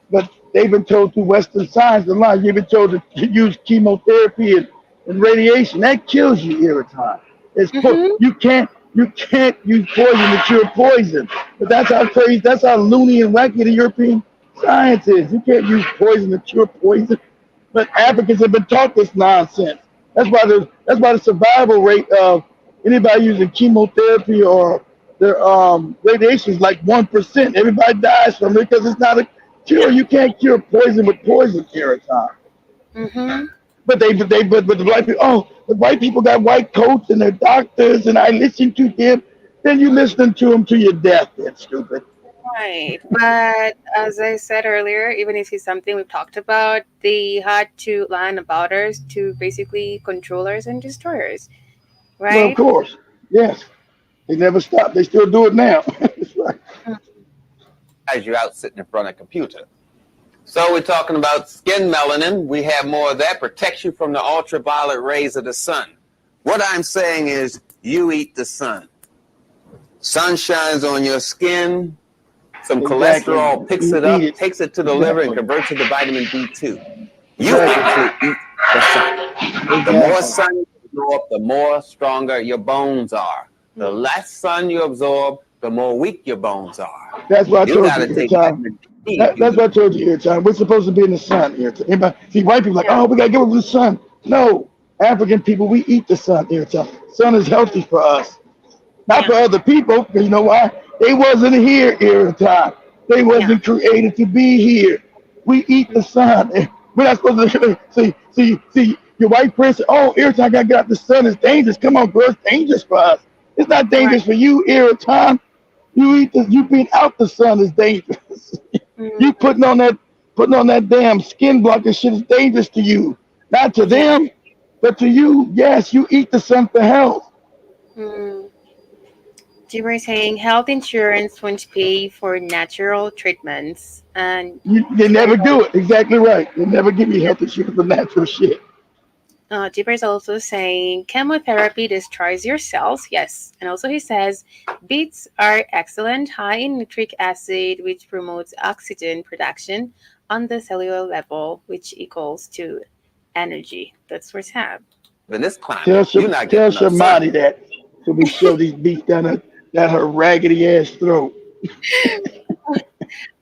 [SPEAKER 6] but they've been told through Western science a lot. You've been told to use chemotherapy and radiation. That kills you every time. You can't use poison to cure poison. But that's how crazy, that's how loony and wacky the European science is. You can't use poison to cure poison. But Africans have been taught this nonsense. That's why the survival rate of anybody using chemotherapy or their radiation is like 1%. Everybody dies from it because it's not a cure. You can't cure poison with poison every time.
[SPEAKER 5] Mm-hmm.
[SPEAKER 6] But the white people, the white people got white coats and they're doctors and I listen to them. Then you listening to them to your death, then stupid.
[SPEAKER 5] Right. But as I said earlier, even if it's something we've talked about, they had to line about us to basically control us and destroy us.
[SPEAKER 6] Well, of
[SPEAKER 5] Right?
[SPEAKER 6] course, yes. They never stop. They still do it now. That's right.
[SPEAKER 9] As you're out sitting in front of a computer. So we're talking about skin melanin. We have more of that. Protects you from the ultraviolet rays of the sun. What I'm saying is you eat the sun. Sun shines on your skin. Some
[SPEAKER 6] Exactly.
[SPEAKER 9] cholesterol picks
[SPEAKER 6] You
[SPEAKER 9] it up,
[SPEAKER 6] eat it.
[SPEAKER 9] takes it to the liver, and
[SPEAKER 6] Exactly.
[SPEAKER 9] converts it to vitamin D2. You
[SPEAKER 6] Exactly.
[SPEAKER 9] actually eat the sun. The more sun you absorb, the more stronger your bones are. The less sun you absorb, the more weak your bones are.
[SPEAKER 6] That's what I
[SPEAKER 9] You
[SPEAKER 6] told
[SPEAKER 9] got
[SPEAKER 6] you
[SPEAKER 9] to
[SPEAKER 6] here,
[SPEAKER 9] take
[SPEAKER 6] Tom.
[SPEAKER 9] vitamin D.
[SPEAKER 6] That's what I told you here, Tom. We're supposed to be in the sun here. Anybody, see, white people like, oh, we got to get over the sun. No, African people, we eat the sun here, Tom. Sun is healthy for us. Not for other people, because you know why? They wasn't here every time. They wasn't created to be here. We eat the sun. We're not supposed to see your white person. Oh, every time I gotta get out the sun, it's dangerous. Come on, bro, it's dangerous for us. It's not dangerous for you every time. You being out the sun is dangerous. You putting on that damn skin blocker shit is dangerous to you. Not to them, but to you. Yes, you eat the sun for health.
[SPEAKER 5] You were saying health insurance won't pay for natural treatments, and
[SPEAKER 6] They never do it. Exactly right. They never give you health insurance for natural shit.
[SPEAKER 5] Jibber is also saying chemotherapy destroys your cells. Yes. And also he says beets are excellent, high in nitric acid, which promotes oxygen production on the cellular level, which equals to energy. That's what's happening.
[SPEAKER 9] In this climate, you're not
[SPEAKER 6] Tell
[SPEAKER 9] getting enough sun.
[SPEAKER 6] Shamani that so we shove these beats down her raggedy ass throat.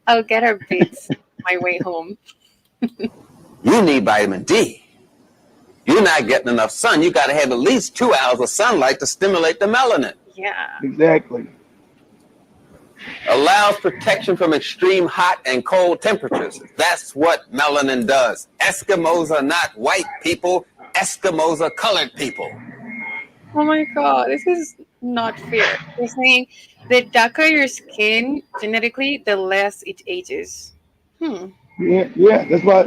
[SPEAKER 5] I'll get her beets my way home.
[SPEAKER 9] You need vitamin D. You're not getting enough sun. You got to have at least 2 hours of sunlight to stimulate the melanin.
[SPEAKER 5] Yeah.
[SPEAKER 6] Exactly.
[SPEAKER 9] Allows protection from extreme hot and cold temperatures. That's what melanin does. Eskimos are not white people. Eskimos are colored people.
[SPEAKER 5] Oh my God, this is not fair. You're saying the darker your skin genetically, the less it ages.
[SPEAKER 6] Yeah. That's why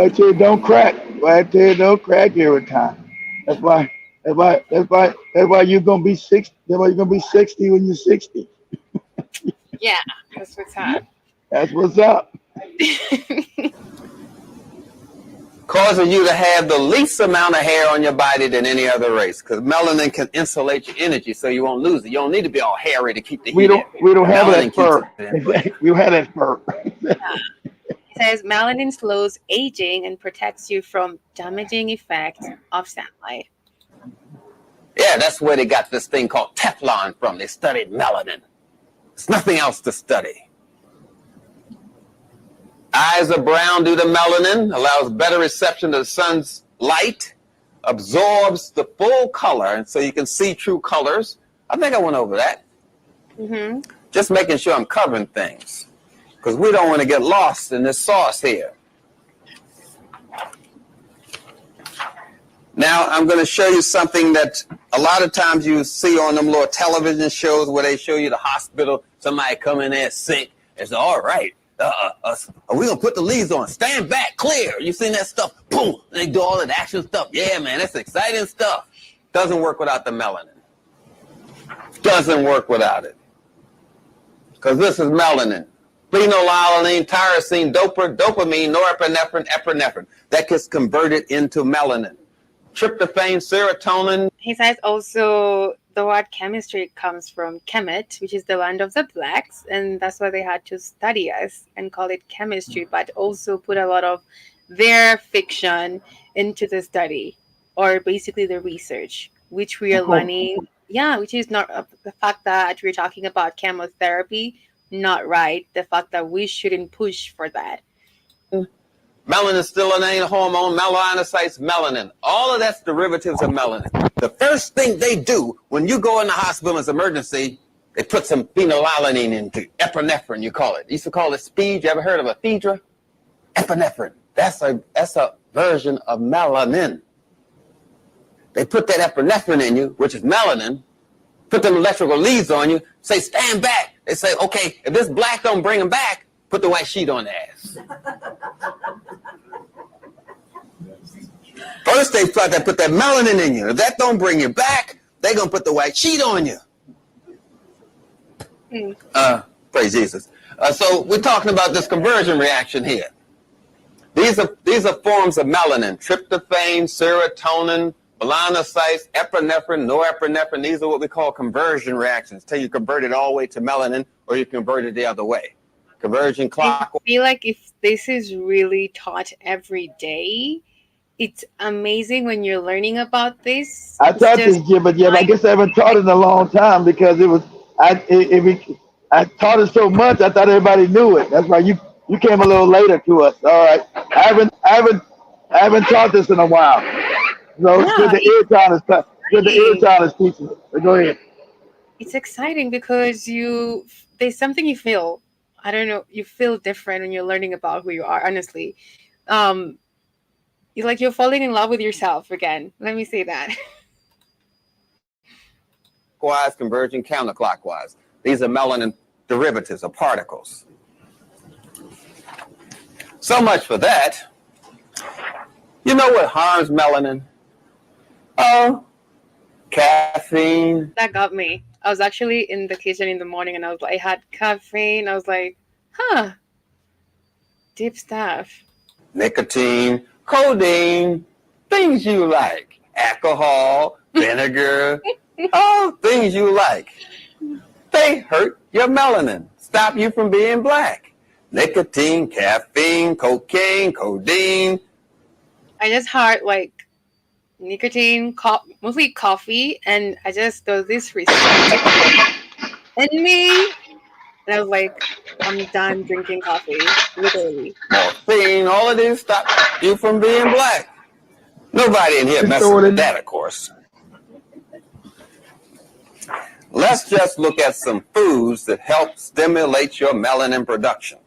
[SPEAKER 6] I tell you don't crack. Why I tell you don't crack every time. That's why you're gonna be 60. That's why you're gonna be 60 when you're 60.
[SPEAKER 5] Yeah, that's what's up.
[SPEAKER 6] That's what's up.
[SPEAKER 9] Causing you to have the least amount of hair on your body than any other race, because melanin can insulate your energy so you won't lose it. You don't need to be all hairy to keep the heat in.
[SPEAKER 6] We don't have
[SPEAKER 9] Melanin
[SPEAKER 6] that fur.
[SPEAKER 9] keeps it in.
[SPEAKER 6] We don't have that fur.
[SPEAKER 5] It says melanin slows aging and protects you from damaging effects of sunlight.
[SPEAKER 9] Yeah, that's where they got this thing called Teflon from. They studied melanin. There's nothing else to study. Eyes are brown due to melanin, allows better reception to the sun's light, absorbs the full color, and so you can see true colors. I think I went over that. Just making sure I'm covering things, because we don't want to get lost in this sauce here. Now, I'm going to show you something that a lot of times you see on them little television shows where they show you the hospital, somebody come in there sick, and say, all right, we're going to put the leads on. Stand back, clear. You seen that stuff? Boom. They do all that action stuff. Yeah, man, that's exciting stuff. Doesn't work without the melanin. Doesn't work without it. Because this is melanin. Phenylalanine, tyrosine, dopamine, norepinephrine, epinephrine. That gets converted into melanin. Tryptophan, serotonin.
[SPEAKER 5] He says also the word chemistry comes from Kemet, which is the land of the blacks, and that's why they had to study us and call it chemistry, but also put a lot of their fiction into the study, or basically the research, which we are learning. Yeah, which is not the fact that we're talking about chemotherapy, not right. The fact that we shouldn't push for that.
[SPEAKER 9] Melanin is still an hormone, melanocytes, melanin. All of that's derivatives of melanin. The first thing they do when you go in the hospital as emergency, they put some phenylalanine into epinephrine, you call it. You used to call it speed. You ever heard of ephedra? Epinephrine. That's a version of melanin. They put that epinephrine in you, which is melanin. put them electrical leads on you, say, stand back. They say, okay, if this black don't bring them back, put the white sheet on the ass. First they try to put that melanin in you. If that don't bring you back, they going to put the white sheet on you. Praise Jesus. So we're talking about this conversion reaction here. These are forms of melanin: tryptophan, serotonin, melanocytes, epinephrine, norepinephrine. These are what we call conversion reactions. Till you convert it all the way to melanin, or you convert it the other way. Conversion clock.
[SPEAKER 5] I feel like if this is really taught every day, it's amazing when you're learning about this.
[SPEAKER 6] I taught this, but I guess I haven't taught it in a long time because it was I taught it so much I thought everybody knew it. That's why you came a little later to us. All right, I haven't taught this in a while. So the ear is teaching it. So go ahead.
[SPEAKER 5] It's exciting because there's something you feel. I don't know. You feel different when you're learning about who you are. Honestly, you're falling in love with yourself again. Let me say that.
[SPEAKER 9] Clockwise, converging counterclockwise. These are melanin derivatives or particles. So much for that. You know what harms melanin? Oh, caffeine.
[SPEAKER 5] That got me. I was actually in the kitchen in the morning and I had caffeine. I was like, deep stuff.
[SPEAKER 9] Nicotine, codeine, things you like. Alcohol, vinegar, all things you like. They hurt your melanin, stop you from being black. Nicotine, caffeine, cocaine, codeine. I
[SPEAKER 5] just heard nicotine, mostly coffee, and I just does this research in me, and I was like, I'm done drinking coffee, literally.
[SPEAKER 9] Morphine, all of this stop you from being black. Nobody in here messes with that, of course. Let's just look at some foods that help stimulate your melanin production.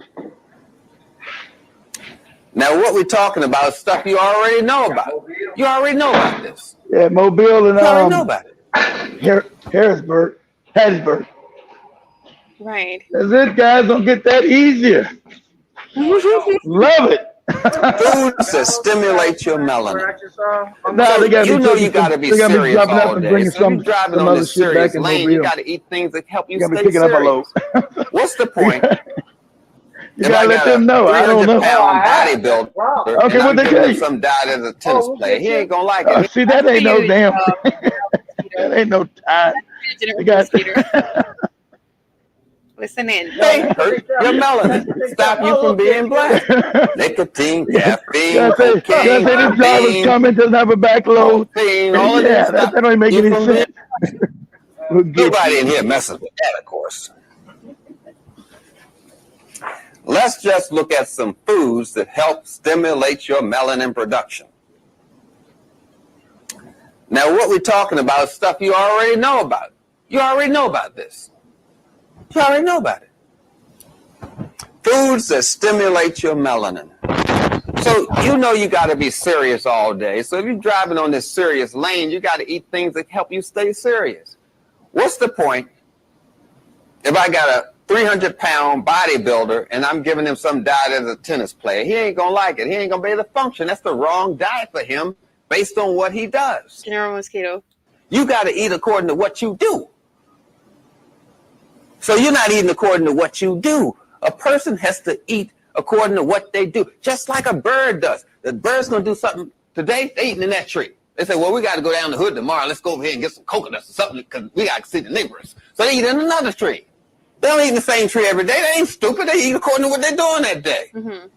[SPEAKER 9] Now, what we're talking about is stuff you already know about. You already know about this.
[SPEAKER 6] Yeah, Mobile and
[SPEAKER 9] you already know about it.
[SPEAKER 6] Harrisburg.
[SPEAKER 5] Right.
[SPEAKER 6] That's it, guys. Don't get that easier. Love it.
[SPEAKER 9] Foods that stimulate your melanin.
[SPEAKER 6] No,
[SPEAKER 9] You got to be serious all day. So if you're driving on this serious lane, you got to eat things that help you stay serious. What's the point?
[SPEAKER 6] You gotta let them know. I don't know.
[SPEAKER 9] Bodybuilder.
[SPEAKER 6] Okay, what they tell you?
[SPEAKER 9] Some died as a tennis player. He ain't gonna like it.
[SPEAKER 6] See, that ain't no damn. That ain't no time.
[SPEAKER 5] Listen in.
[SPEAKER 9] They hurt your melanin. Stop you from being black. Nicotine, caffeine, cocaine,
[SPEAKER 6] these drivers coming doesn't have a back load.
[SPEAKER 9] All of this stuff.
[SPEAKER 6] That don't make any sense.
[SPEAKER 9] Nobody in here messes with that, of course. Let's just look at some foods that help stimulate your melanin production. Now, what we're talking about is stuff you already know about. You already know about this. You already know about it. Foods that stimulate your melanin. So you got to be serious all day. So if you're driving on this serious lane, you got to eat things that help you stay serious. What's the point if I got a 300-pound bodybuilder and I'm giving him some diet as a tennis player? He ain't going to like it. He ain't going to be able to function. That's the wrong diet for him based on what he does.
[SPEAKER 5] General Mosquito.
[SPEAKER 9] You got to eat according to what you do. So you're not eating according to what you do. A person has to eat according to what they do, just like a bird does. The bird's going to do something today, they eating in that tree. They say, well, we got to go down the hood tomorrow. Let's go over here and get some coconuts or something because we got to see the neighbors. So they eat in another tree. They don't eat in the same tree every day. They ain't stupid. They eat according to what they're doing that day. Mm-hmm.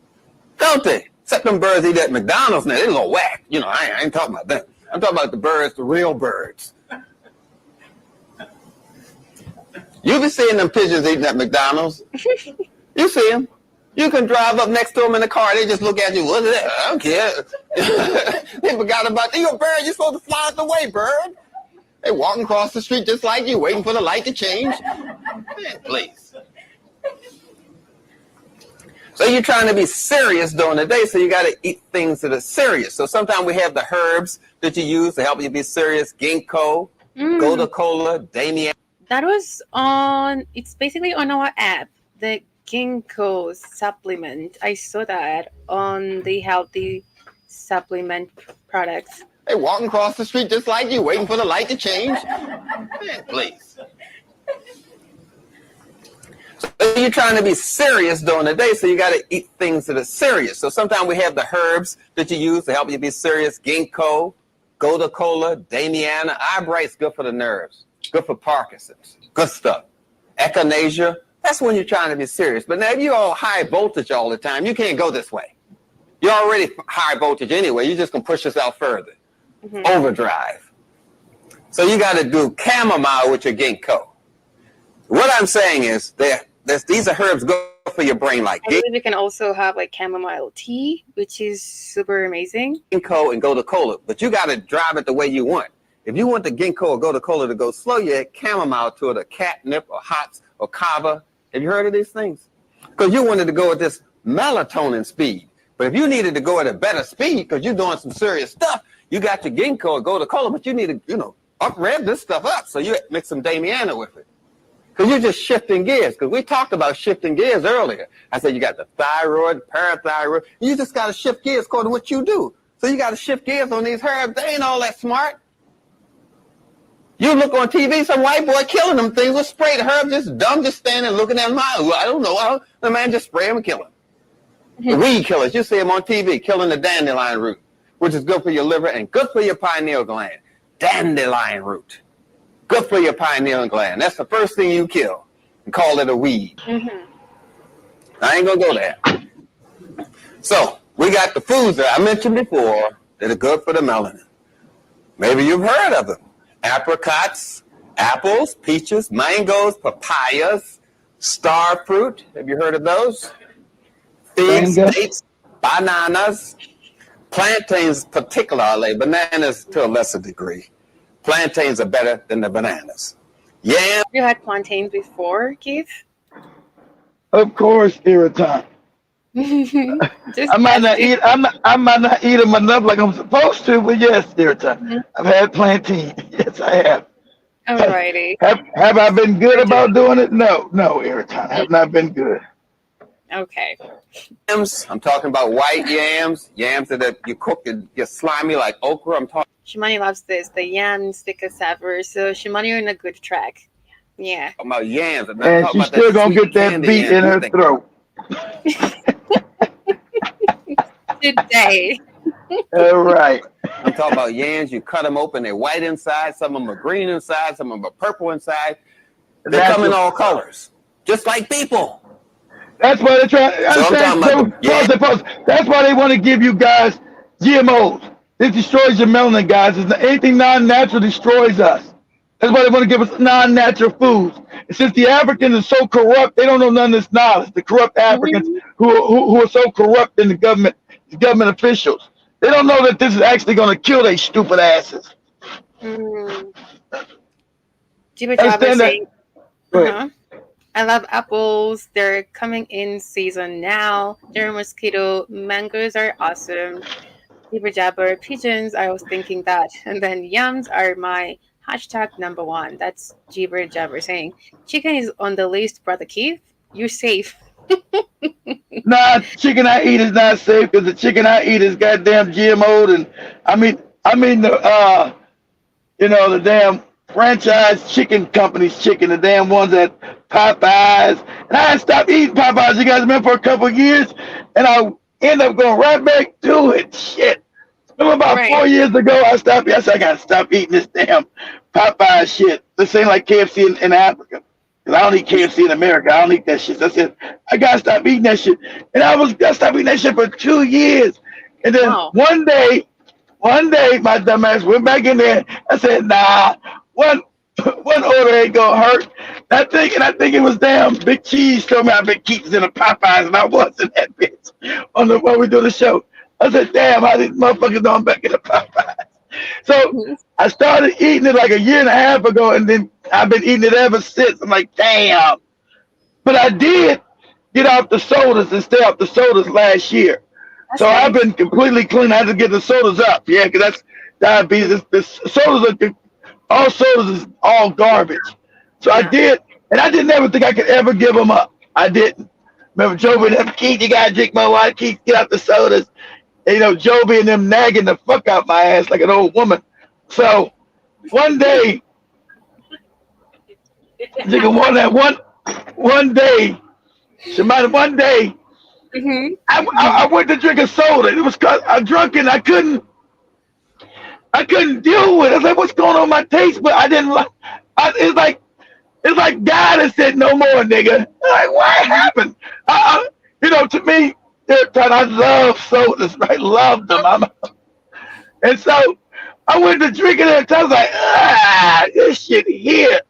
[SPEAKER 9] Don't they? Except them birds eat at McDonald's now. They're a little whack. I ain't talking about them. I'm talking about the birds, the real birds. You be seeing them pigeons eating at McDonald's. You see them. You can drive up next to them in the car. They just look at you. What is that? I don't care. They forgot about you. You're a bird. You're supposed to fly out the way, bird. They walking across the street just like you, waiting for the light to change. Man, please. So you're trying to be serious during the day, so you got to eat things that are serious. So sometimes we have the herbs that you use to help you be serious. Ginkgo, Goda Cola, Damian.
[SPEAKER 5] That was on. It's basically on our app, the ginkgo supplement. I saw that on the healthy supplement products.
[SPEAKER 9] They walking across the street just like you, waiting for the light to change. Man, please. So you're trying to be serious during the day, so you got to eat things that are serious. So sometimes we have the herbs that you use to help you be serious. Ginkgo, gotu kola, damiana. Eyebright's good for the nerves. Good for Parkinson's. Good stuff. Echinacea. That's when you're trying to be serious. But now if you're all high voltage all the time, you can't go this way. You're already high voltage anyway. You're just going to push yourself further. Overdrive. So you got to do chamomile with your ginkgo. What I'm saying is these are herbs good for your brain. Like
[SPEAKER 5] I believe you can also have like chamomile tea, which is super amazing.
[SPEAKER 9] Ginkgo and gotu kola. But you got to drive it the way you want. If you want the ginkgo or gotu kola to go slow, you add chamomile to it, or catnip, or hops, or kava. Have you heard of these things? Because you wanted to go at this melatonin speed. But if you needed to go at a better speed because you're doing some serious stuff, you got your ginkgo or gotu kola, but you need to, up-rev this stuff up. So you mix some damiana with it. Because you're just shifting gears. Because we talked about shifting gears earlier. I said you got the thyroid, parathyroid. You just got to shift gears according to what you do. So you got to shift gears on these herbs. They ain't all that smart. You look on TV, some white boy killing them things with spray. The herb just dumb, just standing looking at them. I don't know. The man just spray them and kill them. The weed killers, you see them on TV killing the dandelion root, which is good for your liver and good for your pineal gland. Dandelion root. Good for your pineal gland. That's the first thing you kill and call it a weed. I ain't going to go there. So we got the foods that I mentioned before that are good for the melanin. Maybe you've heard of them. Apricots, apples, peaches, mangoes, papayas, star fruit. Have you heard of those? Figs, dates, bananas, plantains particularly, bananas to a lesser degree. Plantains are better than the bananas. Yam.
[SPEAKER 5] You had plantain before, Keith?
[SPEAKER 6] Of course, irritant. I might not eat them enough like I'm supposed to, but yes, irritant. I've had plantain. Yes, I have.
[SPEAKER 5] Alrighty.
[SPEAKER 6] Have I been good about doing it? No, irritant. I have not been good.
[SPEAKER 5] Okay.
[SPEAKER 9] Yams. I'm talking about white yams. Yams that you cook and get slimy like okra. I'm talking.
[SPEAKER 5] Shimani loves this. The yams, the cassava. So Shimani, you're in a good track. Yeah.
[SPEAKER 9] I'm about yams.
[SPEAKER 6] And she's still gonna get that beat in her throat.
[SPEAKER 5] Today.
[SPEAKER 6] All right.
[SPEAKER 9] I'm talking about yams. You cut them open. They're white inside. Some of them are green inside. Some of them are purple inside. They come in all colors, just like people.
[SPEAKER 6] That's why they're trying. Pause. That's why they want to give you guys GMOs. This destroys your melanin, guys. Anything non-natural destroys us. That's why they want to give us non-natural foods. And since the Africans are so corrupt, they don't know none of this knowledge. The corrupt Africans who are so corrupt in the government officials, they don't know that this is actually going to kill their stupid asses.
[SPEAKER 5] I love apples. They're coming in season now. They're mosquito. Mangoes are awesome. Jibber jabber. Pigeons, I was thinking that. And then yams are my #1. That's Jibber jabber saying, chicken is on the list, Brother Keith. You're safe.
[SPEAKER 6] Nah, chicken I eat is not safe because the chicken I eat is goddamn GMO'd. And I mean the the damn franchise chicken companies chicken, the damn ones at Popeyes. And I stopped eating Popeyes, you guys remember, for a couple of years, and I end up going right back to it. Shit. About 4 years ago, I said I gotta stop eating this damn Popeye shit. This ain't like KFC in Africa. Cause I don't eat KFC in America. I don't eat that shit. So I said, I gotta stop eating that shit. And I stopped eating that shit for 2 years. And then one day, my dumbass went back in there. I said, nah, one order ain't gonna hurt. And I think it was damn Big Cheese told me I've been keeping in the Popeyes, and I wasn't that bitch when we do the show. I said, damn, how these motherfuckers know I'm back in the Popeyes. So I started eating it like a year and a half ago, and then I've been eating it ever since. I'm like, damn. But I did get off the sodas and stay off the sodas last year. So I've been completely clean. I had to get the sodas up, because that's diabetes. All sodas is all garbage. So I did, and I didn't ever think I could ever give them up. I didn't. Remember Joby and them, Keith, you gotta drink more water, Keith, get out the sodas. And, you know, Joby and them nagging the fuck out my ass like an old woman. So one day, one day, Shemina, one day, I went to drink a soda. It was cause I drunk and I couldn't deal with it. I was like, what's going on with my taste? But I didn't like. It's like God has said no more, nigga. Like, what happened? You know, to me, I love sodas. I love them. And so I went to drinking it. I was like, this shit here.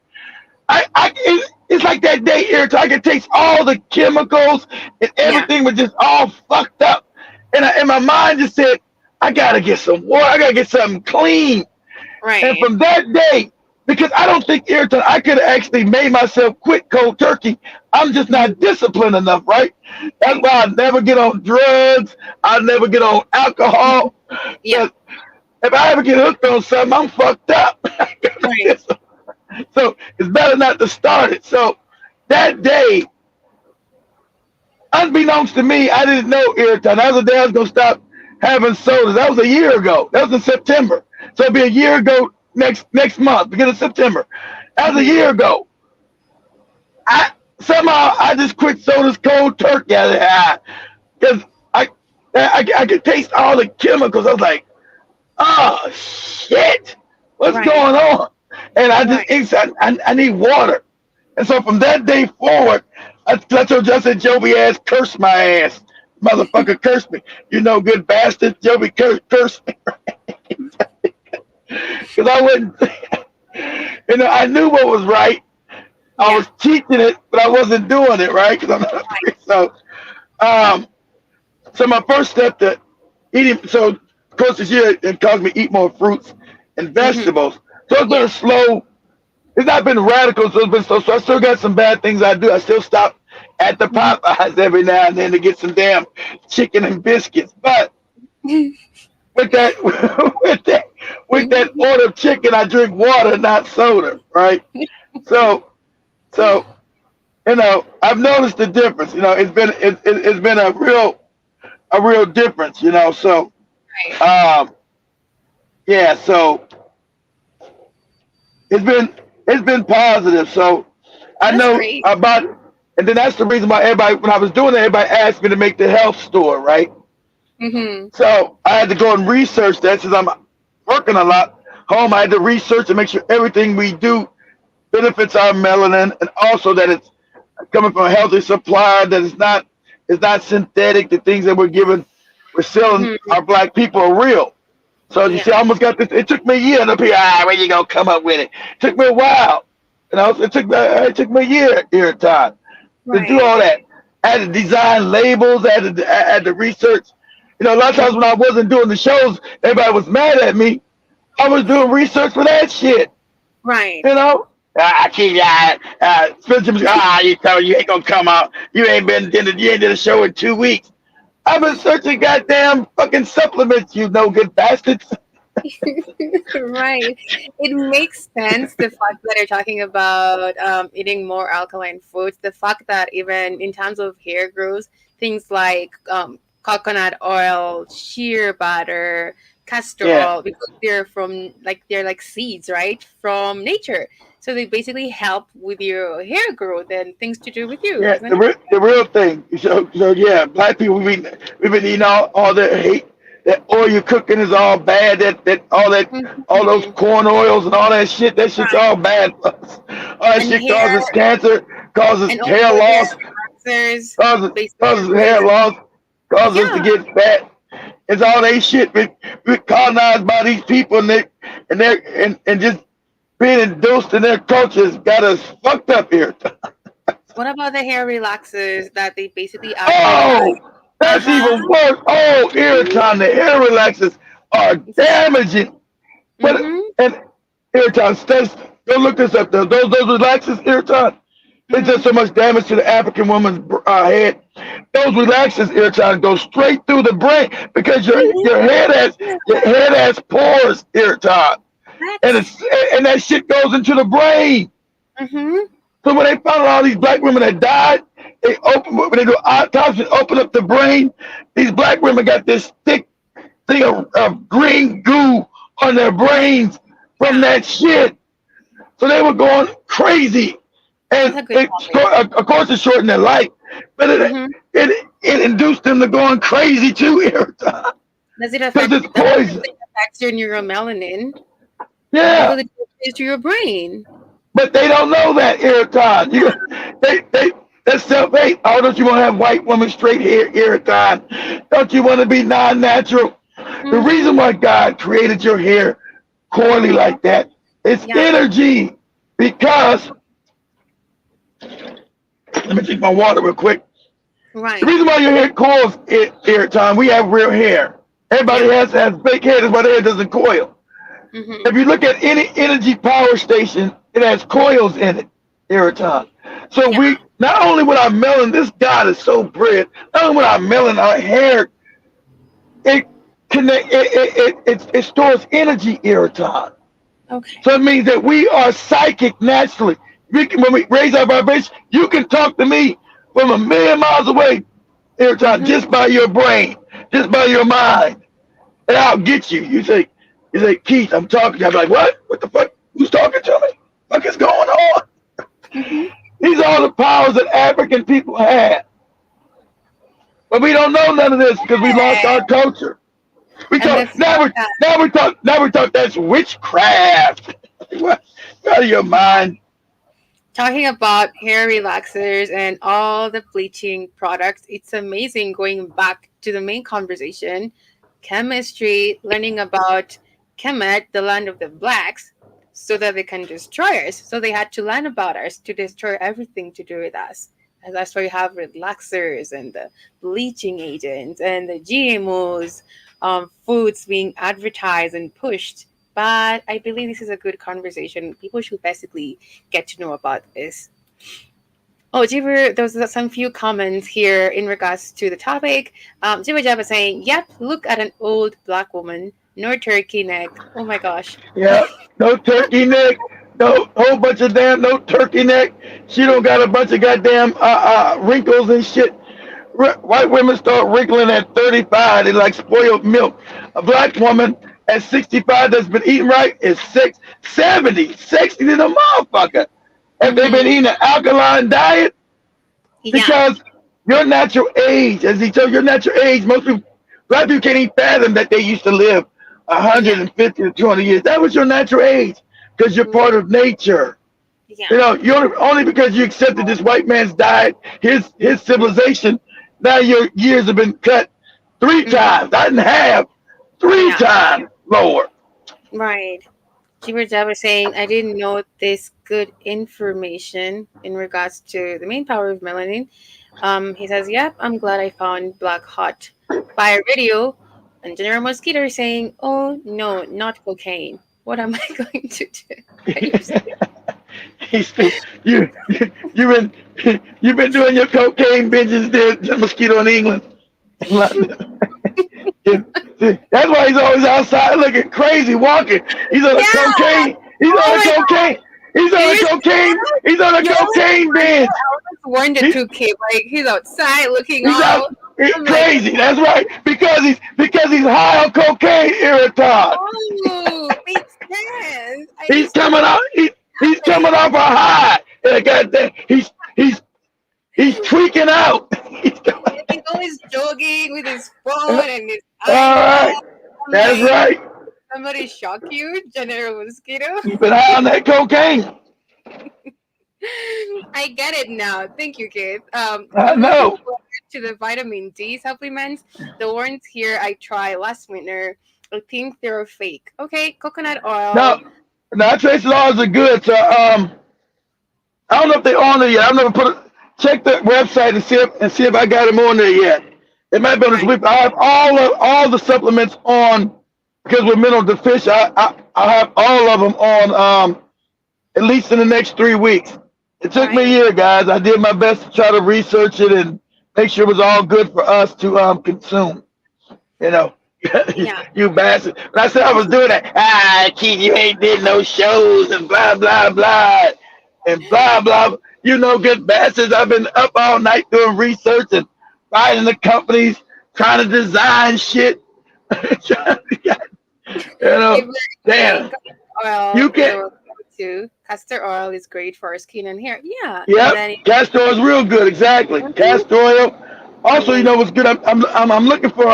[SPEAKER 6] It's like that day here. I could taste all the chemicals and everything was just all fucked up. And my mind just said, I gotta get some water. I gotta get something clean.
[SPEAKER 5] Right.
[SPEAKER 6] And from that day, because I don't think irritant, I could have actually made myself quit cold turkey. I'm just not disciplined enough, right? That's why I never get on drugs. I never get on alcohol. Yeah. If I ever get hooked on something, I'm fucked up. Right. So it's better not to start it. So that day, unbeknownst to me, I didn't know irritant. That was the day I was gonna stop having sodas. That was a year ago. That was in September. So it'll be a year ago next month, beginning of September. That was a year ago. Somehow I just quit sodas cold turkey because I could taste all the chemicals. I was like, oh shit, what's going on? And I need water. And so from that day forward, I told you, I said, Joby ass, curse my ass. Motherfucker, curse me. You know, good bastard. Joby, curse me. Because I wouldn't, you know, I knew what was right. I was teaching it, but I wasn't doing it right because I'm not a priest. So my first step to eating, so of course this year it caused me to eat more fruits and vegetables. So it's been a slow, it's not been radical, so it's been slow. So I still got some bad things I do. I still stop at the Popeyes every now and then to get some damn chicken and biscuits. But with that order of chicken, I drink water, not soda, right? So, you know, I've noticed the difference. You know, it's been a real difference. You know, so, yeah. So it's been positive. So I know about, and then that's the reason why everybody, when I was doing it, everybody asked me to make the health store, right? So I had to go and research that since I'm working a lot home. I had to research and make sure everything we do benefits our melanin, and also that it's coming from a healthy supplier, that it's not synthetic. The things that we're selling our black people are real. So you see, I almost got this. It took me a year to be, when you gonna come up with it? It took me a while. You know, it took me a year time to do all that. I had to design labels. I had to research. You know, a lot of times when I wasn't doing the shows, everybody was mad at me. I was doing research for that shit.
[SPEAKER 5] Right.
[SPEAKER 6] You know? You tell me you ain't gonna come out. You ain't did a show in 2 weeks. I've been searching goddamn fucking supplements, you no good bastards.
[SPEAKER 5] Right. It makes sense, the fact that you're talking about eating more alkaline foods, the fact that even in terms of hair growth, things like coconut oil, shea butter, castor oil, because they're like seeds, right, from nature. So they basically help with your hair growth and things to do with you.
[SPEAKER 6] Yeah, the real thing. So yeah, black people, we've been eating all that hate. That oil you're cooking is all bad. All those corn oils and all that shit. That shit's all bad for us. All that shit causes cancer, causes hair loss, causes hair loss, causes us to get fat. It's all that shit. We're colonized by these people, and just being induced in their cultures got us fucked up here.
[SPEAKER 5] What about the hair relaxers that they basically
[SPEAKER 6] that's even worse. Oh, irritant, the hair relaxers are damaging. But and irritant, go look this up. Those relaxers, irritant, they do so much damage to the African woman's head. Those relaxers, irritant, go straight through the brain because your head has pores, irritant, and that shit goes into the brain.
[SPEAKER 5] Mm-hmm.
[SPEAKER 6] So when they found all these black women that died, when they do autopsies, open up the brain. These black women got this thick thing of green goo on their brains from that shit. So they were going crazy, and of course it shortened their life, but it induced them to going crazy too.
[SPEAKER 5] Does it affect?
[SPEAKER 6] It's poison.
[SPEAKER 5] It affects your neuromelanin.
[SPEAKER 6] Yeah.
[SPEAKER 5] It goes to your brain.
[SPEAKER 6] But they don't know that, Irriton. That's self-hate. Oh, don't you want to have white woman straight hair, Irriton? Don't you want to be non-natural? The reason why God created your hair coily like that is energy. Because, let me take my water real quick.
[SPEAKER 5] Right.
[SPEAKER 6] The reason why your hair coils, Irriton, we have real hair. Everybody has fake hair. That's why their hair doesn't coil. If you look at any energy power station, it has coils in it, Irriton. So we, not only with our melanin, this God is so brilliant, not only with our melanin, our hair, it stores energy, Irriton.
[SPEAKER 5] Okay.
[SPEAKER 6] So it means that we are psychic naturally. When we raise our vibration, you can talk to me from 1,000,000 miles away, Irriton, just by your brain, just by your mind. And I'll get you. You say, Keith, I'm talking to you. I'm like, what? What the fuck? Who's talking to me? What is going on? These are all the powers that African people have. But we don't know none of this because we lost our culture. We talk now we talk that's witchcraft. What? Out of your mind.
[SPEAKER 5] Talking about hair relaxers and all the bleaching products, it's amazing going back to the main conversation. Chemistry, learning about Kemet, the land of the blacks, so that they can destroy us. So they had to learn about us to destroy everything to do with us. And that's why you have relaxers and the bleaching agents and the GMOs, foods being advertised and pushed. But I believe this is a good conversation. People should basically get to know about this. Oh, Jiver, there was some few comments here in regards to the topic. Jiver Jabba saying, yep, look at an old black woman. No turkey neck. Oh my gosh.
[SPEAKER 6] Yeah, no turkey neck. No whole bunch of no turkey neck. She don't got a bunch of goddamn wrinkles and shit. White women start wrinkling at 35. They like spoiled milk. A black woman at 65 that's been eating right is 70, 60 to the motherfucker. Have they been eating an alkaline diet? Because your natural age, as he told you, your natural age, most people, black people can't even fathom that they used to live 150 to 200 years. That was your natural age because you're part of nature. You know, you're only because you accepted this white man's diet, his civilization, now your years have been cut 3 times, not in half, 3 times lower.
[SPEAKER 5] Right. Jiver Jabba saying, I didn't know this good information in regards to the main power of melanin. He says, yep, I'm glad I found Black Hot by a video. And General Mosquito is saying, oh, no, not cocaine. What am I going to do?
[SPEAKER 6] You've been doing your cocaine binges there, the Mosquito in England. That's why he's always outside looking crazy, walking. He's on a cocaine. He's on a cocaine. He's on a cocaine. He's on a cocaine binge.
[SPEAKER 5] I was warned it to kid. Like he's outside looking all
[SPEAKER 6] crazy. That's right. Because he's high on cocaine, Irriton.
[SPEAKER 5] Oh, makes sense.
[SPEAKER 6] He's coming out. He's coming off a high. Goddamn, he's tweaking out.
[SPEAKER 5] He's always jogging with his phone and his
[SPEAKER 6] all right. That's right.
[SPEAKER 5] Somebody shock you, General Mosquito?
[SPEAKER 6] You've been high on that cocaine.
[SPEAKER 5] I get it now. Thank you, kid.
[SPEAKER 6] I know.
[SPEAKER 5] To the vitamin D supplements, the ones here I tried last winter, I think they're fake. Okay, coconut oil.
[SPEAKER 6] No, trace oils are good. So I don't know if they're on there yet. I've never check the website and see if I got them on there yet. It might be on this week. I have all the supplements on because we're mineral deficient. I have all of them on at least in the next 3 weeks. It took me a year, guys. I did my best to try to research it and make sure it was all good for us to consume. You know, you bastard. When I said I was doing that, Keith, you ain't did no shows and blah, blah, blah. and blah, blah. You know, good bastards. I've been up all night doing research and finding the companies, trying to design shit. Damn.
[SPEAKER 5] Oil
[SPEAKER 6] You
[SPEAKER 5] is
[SPEAKER 6] can,
[SPEAKER 5] our go-to. Castor oil is great for our skin and hair. Yeah. And
[SPEAKER 6] yep,
[SPEAKER 5] then
[SPEAKER 6] castor oil is real good. Exactly, castor oil. Also, you know what's good? I'm looking for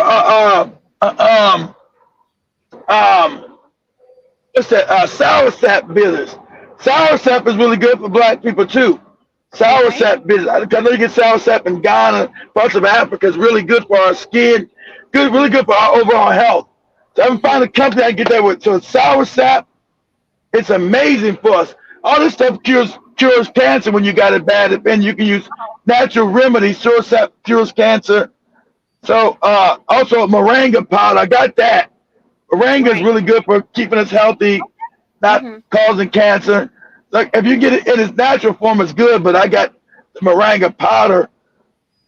[SPEAKER 6] what's that? Sour sap bitters. Sour sap is really good for black people too. Sour sap bitters. I know you get sour sap in Ghana, parts of Africa. It's really good for our skin. Good, really good for our overall health. So I haven't found a company I can get that with. So sour sap, it's amazing for us. All this stuff cures cancer when you got it bad, and you can use natural remedies. Sour sap cures cancer. So also moringa powder, I got that. Moringa is really good for keeping us healthy, not causing cancer. Like if you get it in its natural form, it's good. But I got the moringa powder.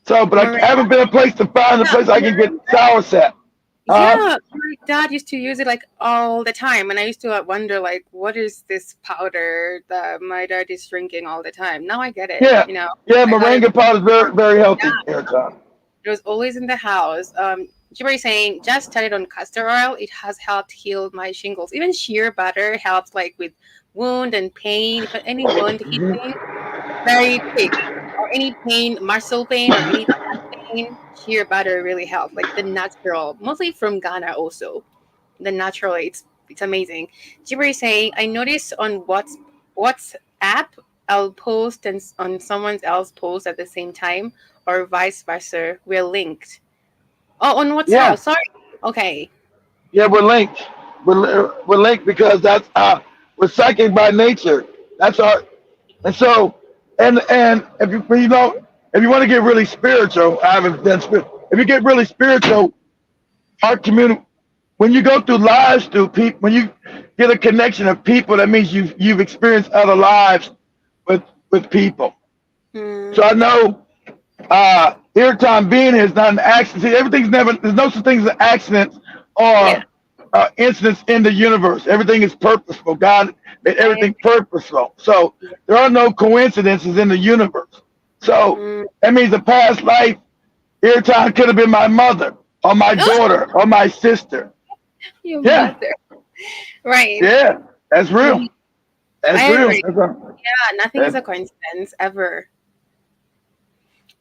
[SPEAKER 6] So, but I haven't been a place to find a place I can get sour sap.
[SPEAKER 5] Yeah, my dad used to use it like all the time, and I used to wonder like, what is this powder that my dad is drinking all the time? Now I get it.
[SPEAKER 6] Yeah,
[SPEAKER 5] You know.
[SPEAKER 6] yeah, moringa powder is very, very healthy.
[SPEAKER 5] Yeah. It was always in the house. Jibber is saying, just started on castor oil. It has helped heal my shingles. Even shea butter helps like with wound and pain. If any wound healing, very quick. Or any pain, muscle pain, or any pain, shea butter really helps. Like the natural, mostly from Ghana also. The natural, it's amazing. Jibber is saying, I noticed on WhatsApp, I'll post and on someone else post at the same time, or vice versa. We're linked. Oh, on WhatsApp.
[SPEAKER 6] Yeah.
[SPEAKER 5] Sorry. Okay.
[SPEAKER 6] Yeah, we're linked. We're linked because that's we're psychic by nature. That's our, and so and if you if you want to get really spiritual, I haven't done spiritual. If you get really spiritual, our community, when you go through lives through people, when you get a connection of people, that means you've experienced other lives with people. So I know here time being here is not an accident. See, there's no such thing as an accident or incidents in the universe. Everything is purposeful. God made everything purposeful. So there are no coincidences in the universe. So that means a past life, here time could have been my mother or my daughter or my sister.
[SPEAKER 5] Your mother. Right.
[SPEAKER 6] Yeah, that's real. That's real.
[SPEAKER 5] Yeah, nothing is a coincidence ever.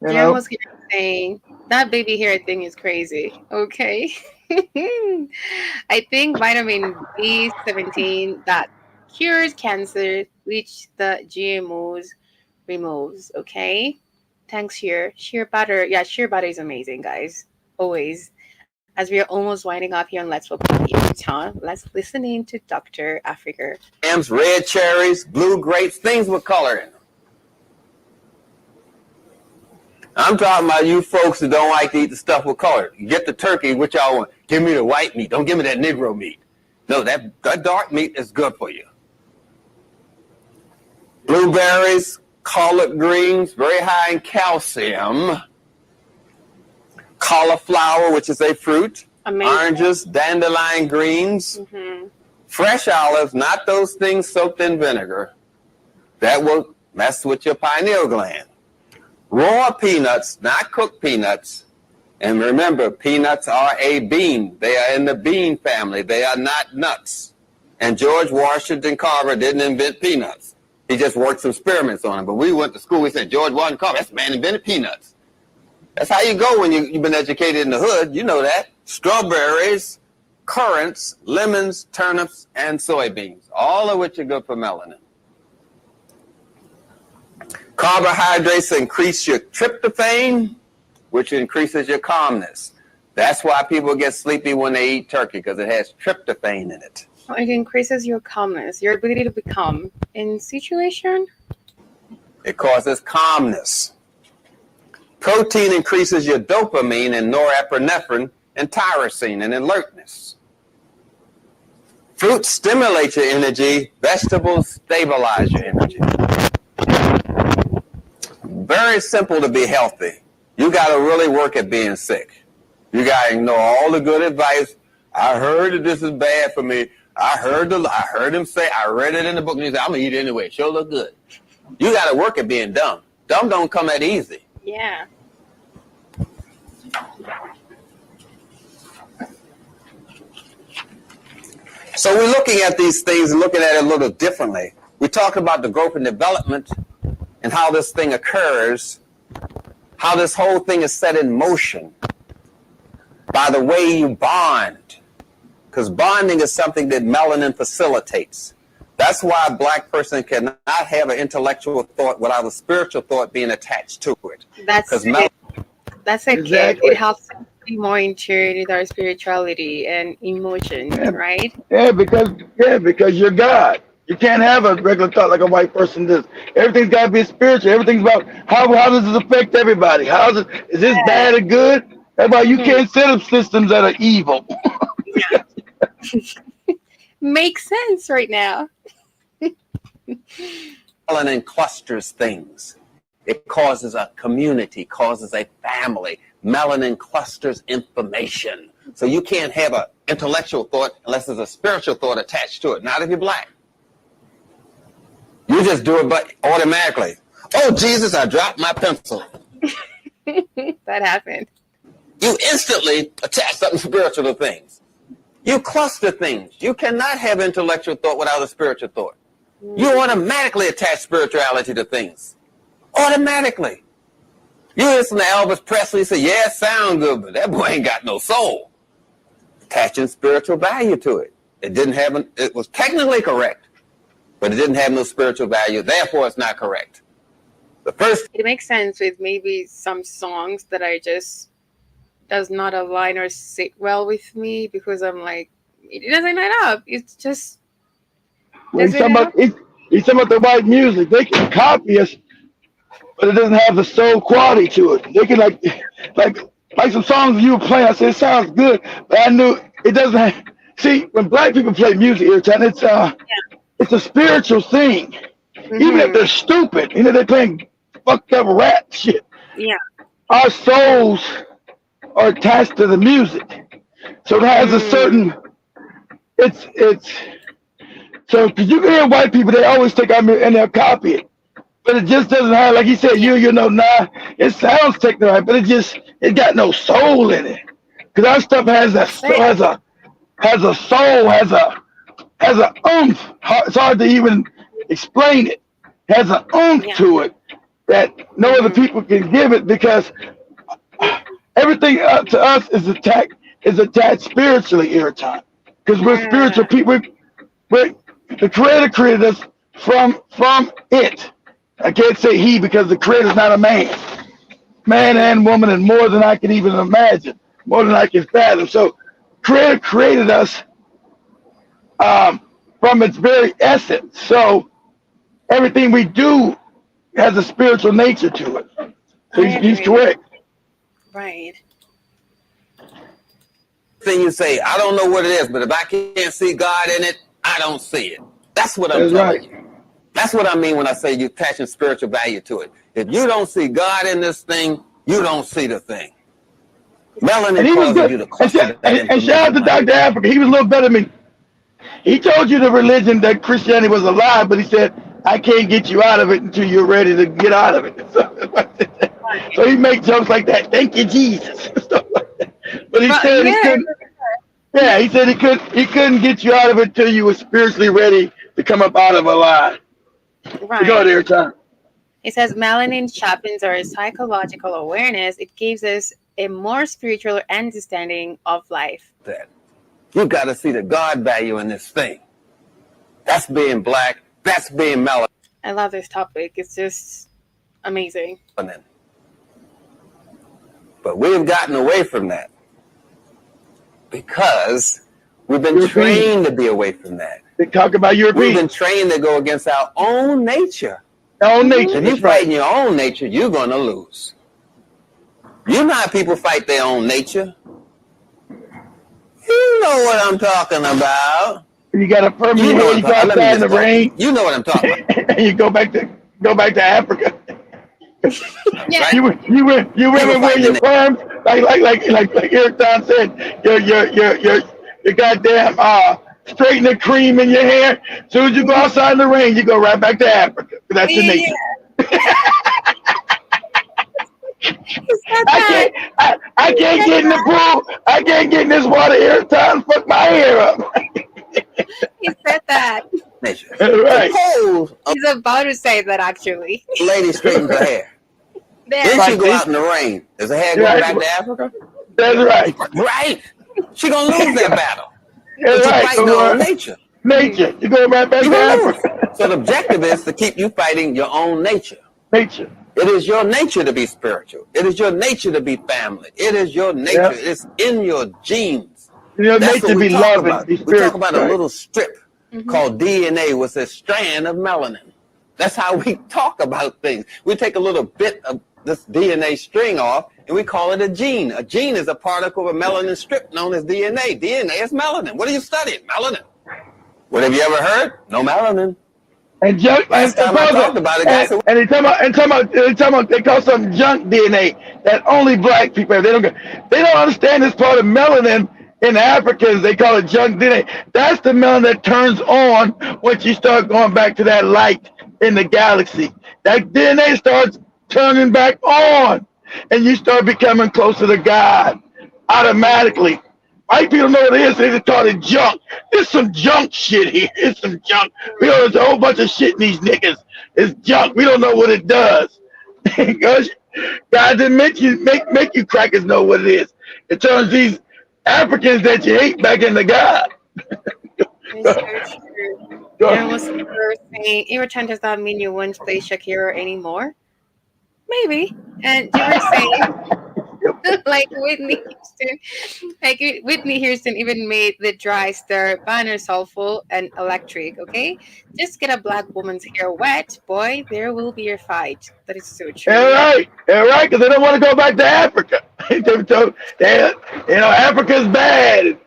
[SPEAKER 6] You
[SPEAKER 5] Jan
[SPEAKER 6] know?
[SPEAKER 5] was saying that baby hair thing is crazy. Okay. I think vitamin B17 that cures cancer, which the GMOs removes. Okay. Thanks, Sheer butter. Yeah, sheer butter is amazing, guys. Always. As we are almost winding up here on Let's Talk Utah, let's listen in to Dr. Africa.
[SPEAKER 9] Yams, red cherries, blue grapes, things with color in them. I'm talking about you folks that don't like to eat the stuff with color. You get the turkey, which y'all want. Give me the white meat. Don't give me that Negro meat. No, that dark meat is good for you. Blueberries, collard greens, very high in calcium. Cauliflower, which is a fruit.
[SPEAKER 5] Amazing.
[SPEAKER 9] Oranges, dandelion greens. Fresh olives, not those things soaked in vinegar. That will mess with your pineal gland. Raw peanuts, not cooked peanuts. And remember, peanuts are a bean. They are in the bean family. They are not nuts. And George Washington Carver didn't invent peanuts. He just worked some experiments on them. But we went to school, we said, George Washington Carver, that man invented peanuts. That's how you go when you've been educated in the hood. You know that. Strawberries, currants, lemons, turnips, and soybeans, all of which are good for melanin. Carbohydrates increase your tryptophan, which increases your calmness. That's why people get sleepy when they eat turkey, because it has tryptophan in it.
[SPEAKER 5] It increases your calmness, your ability to be calm in situation.
[SPEAKER 9] It causes calmness. Protein increases your dopamine and norepinephrine and tyrosine and alertness. Fruits stimulate your energy. Vegetables stabilize your energy. Very simple to be healthy. You got to really work at being sick. You got to ignore all the good advice. I heard that this is bad for me. I heard him say, I read it in the book, and he said, I'm going to eat it anyway. It sure look good. You got to work at being dumb. Dumb don't come that easy.
[SPEAKER 5] Yeah.
[SPEAKER 9] So we're looking at these things and looking at it a little differently. We talk about the growth and development and how this thing occurs, how this whole thing is set in motion by the way you bond. Because bonding is something that melanin facilitates. That's why a black person cannot have an intellectual thought without a spiritual thought being attached to it.
[SPEAKER 5] That's it. That's okay.
[SPEAKER 6] Exactly.
[SPEAKER 5] It helps us be more in tune with our spirituality and emotions, right?
[SPEAKER 6] Yeah, because you're God. You can't have a regular thought like a white person does. Everything's got to be spiritual. Everything's about how does this affect everybody? Is this bad or good? That's why you can't set up systems that are evil.
[SPEAKER 5] Makes sense right now.
[SPEAKER 9] Melanin clusters things. It causes a community, causes a family. Melanin clusters information. So you can't have an intellectual thought unless there's a spiritual thought attached to it. Not if you're black. You just do it but automatically. Oh, Jesus, I dropped my pencil.
[SPEAKER 5] That happened.
[SPEAKER 9] You instantly attach something spiritual to things. You cluster things. You cannot have intellectual thought without a spiritual thought. You automatically attach spirituality to things. Automatically. You listen to Elvis Presley say, yeah, it sound good, but that boy ain't got no soul. Attaching spiritual value to it. It was technically correct, but it didn't have no spiritual value. Therefore, it's not correct.
[SPEAKER 5] It makes sense with maybe some songs that I just does not align or sit well with me because I'm like, it doesn't line up. It's just.
[SPEAKER 6] He's talking about the white music. They can copy us, but it doesn't have the soul quality to it. They can like some songs you were playing. I said it sounds good, but I knew it doesn't have. See, when black people play music, it's a spiritual thing. Even if they're stupid, they're playing fucked up rap shit.
[SPEAKER 5] Yeah.
[SPEAKER 6] Our souls are attached to the music, so it has a certain. So, because you can hear white people, they always take out and they'll copy it. But it just doesn't have, like he said, it sounds techno right, but it got no soul in it. Because our stuff has a soul, has a oomph. It's hard to even explain it. It has an oomph to it that no other people can give it because everything to us is attached spiritually every time. Because we're spiritual people. The Creator created us from it. I can't say he because the Creator's not a man. Man and woman and more than I can even imagine, more than I can fathom. So Creator created us from its very essence. So everything we do has a spiritual nature to it. So he's correct.
[SPEAKER 5] Right.
[SPEAKER 9] Thing you say, I don't know what it is, but if I can't see God in it, I don't see it. That's what I'm telling you. That's what I mean when I say you're attaching spiritual value to it. If you don't see God in this thing, you don't see the thing. Melanin causes you to cluster that.
[SPEAKER 6] And shout out to Dr. Africa. He was a little better than me. He told you the religion that Christianity was a lie, but he said, I can't get you out of it until you're ready to get out of it. So he makes jokes like that. Thank you, Jesus. But he said he couldn't. Yeah, he said he couldn't get you out of it until you were spiritually ready to come up out of a lie.
[SPEAKER 5] Right.
[SPEAKER 6] Go there, Tom.
[SPEAKER 5] It says melanin sharpens our psychological awareness. It gives us a more spiritual understanding of life.
[SPEAKER 9] You got to see the God value in this thing. That's being black. That's being melanin.
[SPEAKER 5] I love this topic. It's just amazing.
[SPEAKER 9] But we've gotten away from that because we've been trained to be away from that.
[SPEAKER 6] They talk about Europeans.
[SPEAKER 9] We've been trained to go against our own nature.
[SPEAKER 6] Our own nature.
[SPEAKER 9] If you fight in your own nature, you're going to lose. You know how people fight their own nature. You know what I'm talking about.
[SPEAKER 6] You got a permit, you go outside in the rain.
[SPEAKER 9] You know what I'm talking about.
[SPEAKER 6] And you go back to Africa.
[SPEAKER 5] Yeah.
[SPEAKER 6] You women wear your perms like Eric Don said. Your goddamn straighten the cream in your hair. As soon as you go outside in the rain, you go right back to Africa. That's your nature. I can't get in the pool. I can't get in this water every time. Fuck my hair up.
[SPEAKER 5] He said that.
[SPEAKER 6] Right.
[SPEAKER 5] He's about to say that actually.
[SPEAKER 9] Lady straightens her hair. Then she go out in the rain. Does her hair go back to Africa?
[SPEAKER 6] That's right.
[SPEAKER 9] Right. She gonna lose that battle.
[SPEAKER 6] That's right.
[SPEAKER 9] Fighting her own nature.
[SPEAKER 6] Nature. You go right back to Africa.
[SPEAKER 9] So the objective is to keep you fighting your own nature.
[SPEAKER 6] Nature.
[SPEAKER 9] It is your nature to be spiritual. It is your nature to be family. It is your nature.
[SPEAKER 6] Yep.
[SPEAKER 9] It's in your genes.
[SPEAKER 6] Your nature to be loving.
[SPEAKER 9] We talk about a little strip called DNA with a strand of melanin. That's how we talk about things. We take a little bit of this DNA string off and we call it a gene. A gene is a particle of a melanin strip known as DNA. DNA is melanin. What are you studying? Melanin. What have you ever heard? No melanin.
[SPEAKER 6] And junk,
[SPEAKER 9] Last time I talked about it, guys.
[SPEAKER 6] and they talking about they call something junk DNA that only black people have. They don't understand this part of melanin in Africans. They call it junk DNA. That's the melanin that turns on once you start going back to that light in the galaxy. That DNA starts turning back on, and you start becoming closer to God automatically. White people know what it is. They just call it junk. There's some junk shit here. It's some junk. We know there's a whole bunch of shit in these niggas. It's junk. We don't know what it does. God didn't make you crackers know what it is. It turns these Africans that you hate back into God.
[SPEAKER 5] It's so true. There was a person saying, irritant does not mean you won't play Shakira anymore. Maybe. And you were saying, like Whitney Houston even made the dry stir banner soulful and electric. Okay, just get a black woman's hair wet, boy, there will be a fight. That is so true.
[SPEAKER 6] All right, because they don't want to go back to Africa. Africa's bad.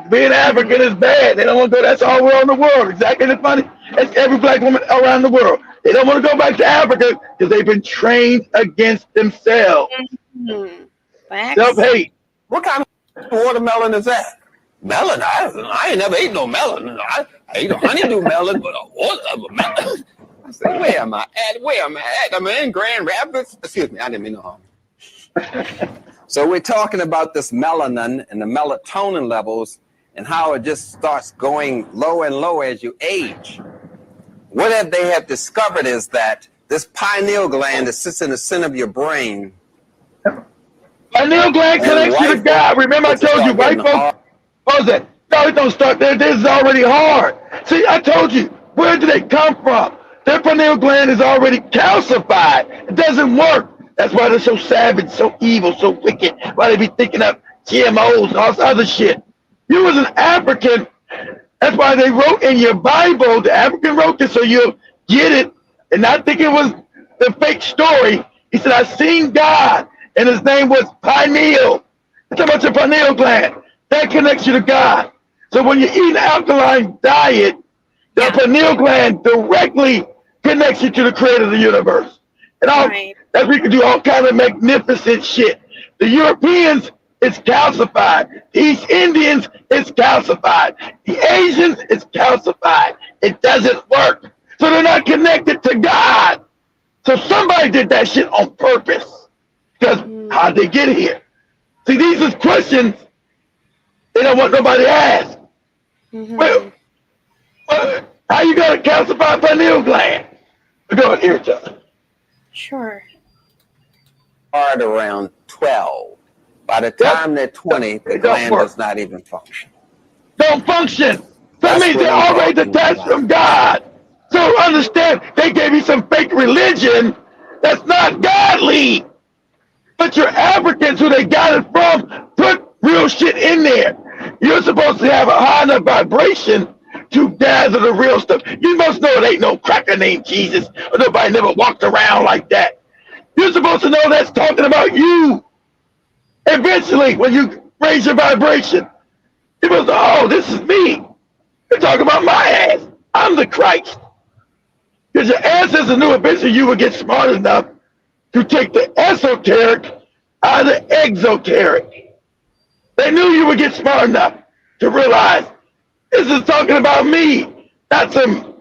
[SPEAKER 6] Being African is bad. They don't want to go. That's all we're in the world. Exactly. It's funny. That's every black woman around the world. They don't want to go back to Africa because they've been trained against themselves. Self-hate.
[SPEAKER 9] What kind of watermelon is that? Melon? I ain't never ate no melon. I ate a honeydew melon, but a watermelon. I said, where am I at? I'm in Grand Rapids. Excuse me, I didn't mean no harm. So we're talking about this melanin and the melatonin levels and how it just starts going low and low as you age. What they have discovered is that this pineal gland that sits in the center of your brain.
[SPEAKER 6] Pineal gland connects you to God. Remember I told you, white folks, what was that? No, it don't start there. This is already hard. See, I told you, where do they come from? Their pineal gland is already calcified. It doesn't work. That's why they're so savage, so evil, so wicked. Why they be thinking up GMOs and all this other shit. You was an African. That's why they wrote in your Bible, the African wrote this so you'll get it and not think it was the fake story. He said, I seen God, and his name was pineal. It's about your pineal gland. That connects you to God. So when you eat an alkaline diet, the pineal gland directly connects you to the creator of the universe. And all that we can do all kind of magnificent shit. The Europeans, it's calcified. The East Indians, it's calcified. The Asians, it's calcified. It doesn't work. So they're not connected to God. So somebody did that shit on purpose. Because how'd they get here? See, these are questions they don't want nobody to ask. Well, how you got a calcified pineal gland? Go ahead, here, John.
[SPEAKER 5] Sure.
[SPEAKER 9] Hard around 12. By the time they're 20, the gland does not even function.
[SPEAKER 6] Don't function. That means they're already detached from God. So understand, they gave you some fake religion that's not godly. But your Africans, who they got it from, put real shit in there. You're supposed to have a high enough vibration to dazzle the real stuff. You must know it ain't no cracker named Jesus, or nobody never walked around like that. You're supposed to know that's talking about you. Eventually, when you raise your vibration, you're supposed to, oh, this is me. You're talking about my ass. I'm the Christ. Because your ancestors knew eventually you would get smart enough to take the esoteric out of the exoteric. They knew you would get smart enough to realize This is talking about me, not some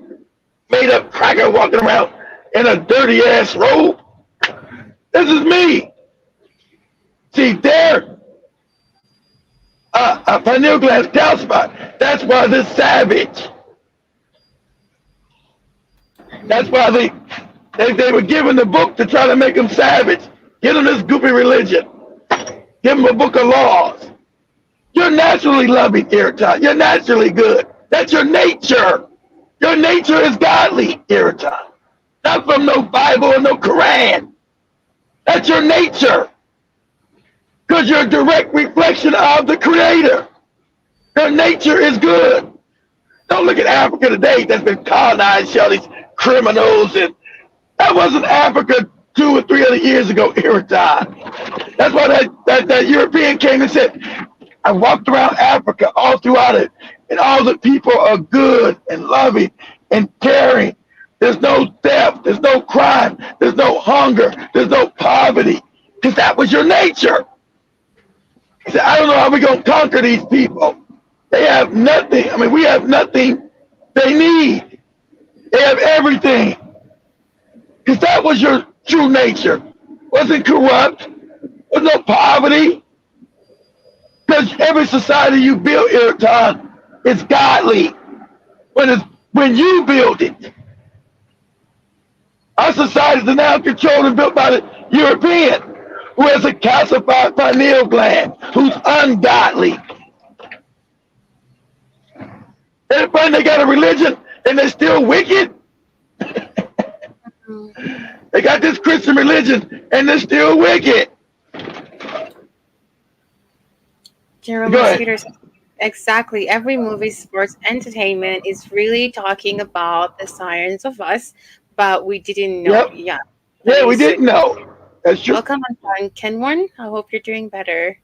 [SPEAKER 6] made up cracker walking around in a dirty ass robe. This is me. See, there, a pineal gland calcified. That's why this savage. That's why they were given the book to try to make them savage. Give them this goofy religion. Give them a book of laws. You're naturally loving, Irritant. You're naturally good. That's your nature. Your nature is godly, Irritant. Not from no Bible or no Quran. That's your nature. Because you're a direct reflection of the Creator. Your nature is good. Don't look at Africa today that's been colonized, all these criminals, and that wasn't Africa 200 or 300 years ago, Irritant. That's why that European came and said, I walked around Africa all throughout it, and all the people are good and loving and caring. There's no theft, there's no crime, there's no hunger, there's no poverty, because that was your nature. He said, I don't know how we're going to conquer these people. They have nothing. I mean, we have nothing they need. They have everything. Because that was your true nature. Wasn't corrupt. Was no poverty. Because every society you build, Irritant, is godly. When you build it. Our societies are now controlled and built by the European, who has a calcified pineal gland, who's ungodly. And they got a religion and they're still wicked. They got this Christian religion and they're still wicked.
[SPEAKER 5] Jerome Peters, exactly. Every movie, sports, entertainment is really talking about the science of us, but we didn't know.
[SPEAKER 6] Yep. Yeah, we didn't know. That's true.
[SPEAKER 5] Welcome on Kenworn. I hope you're doing better.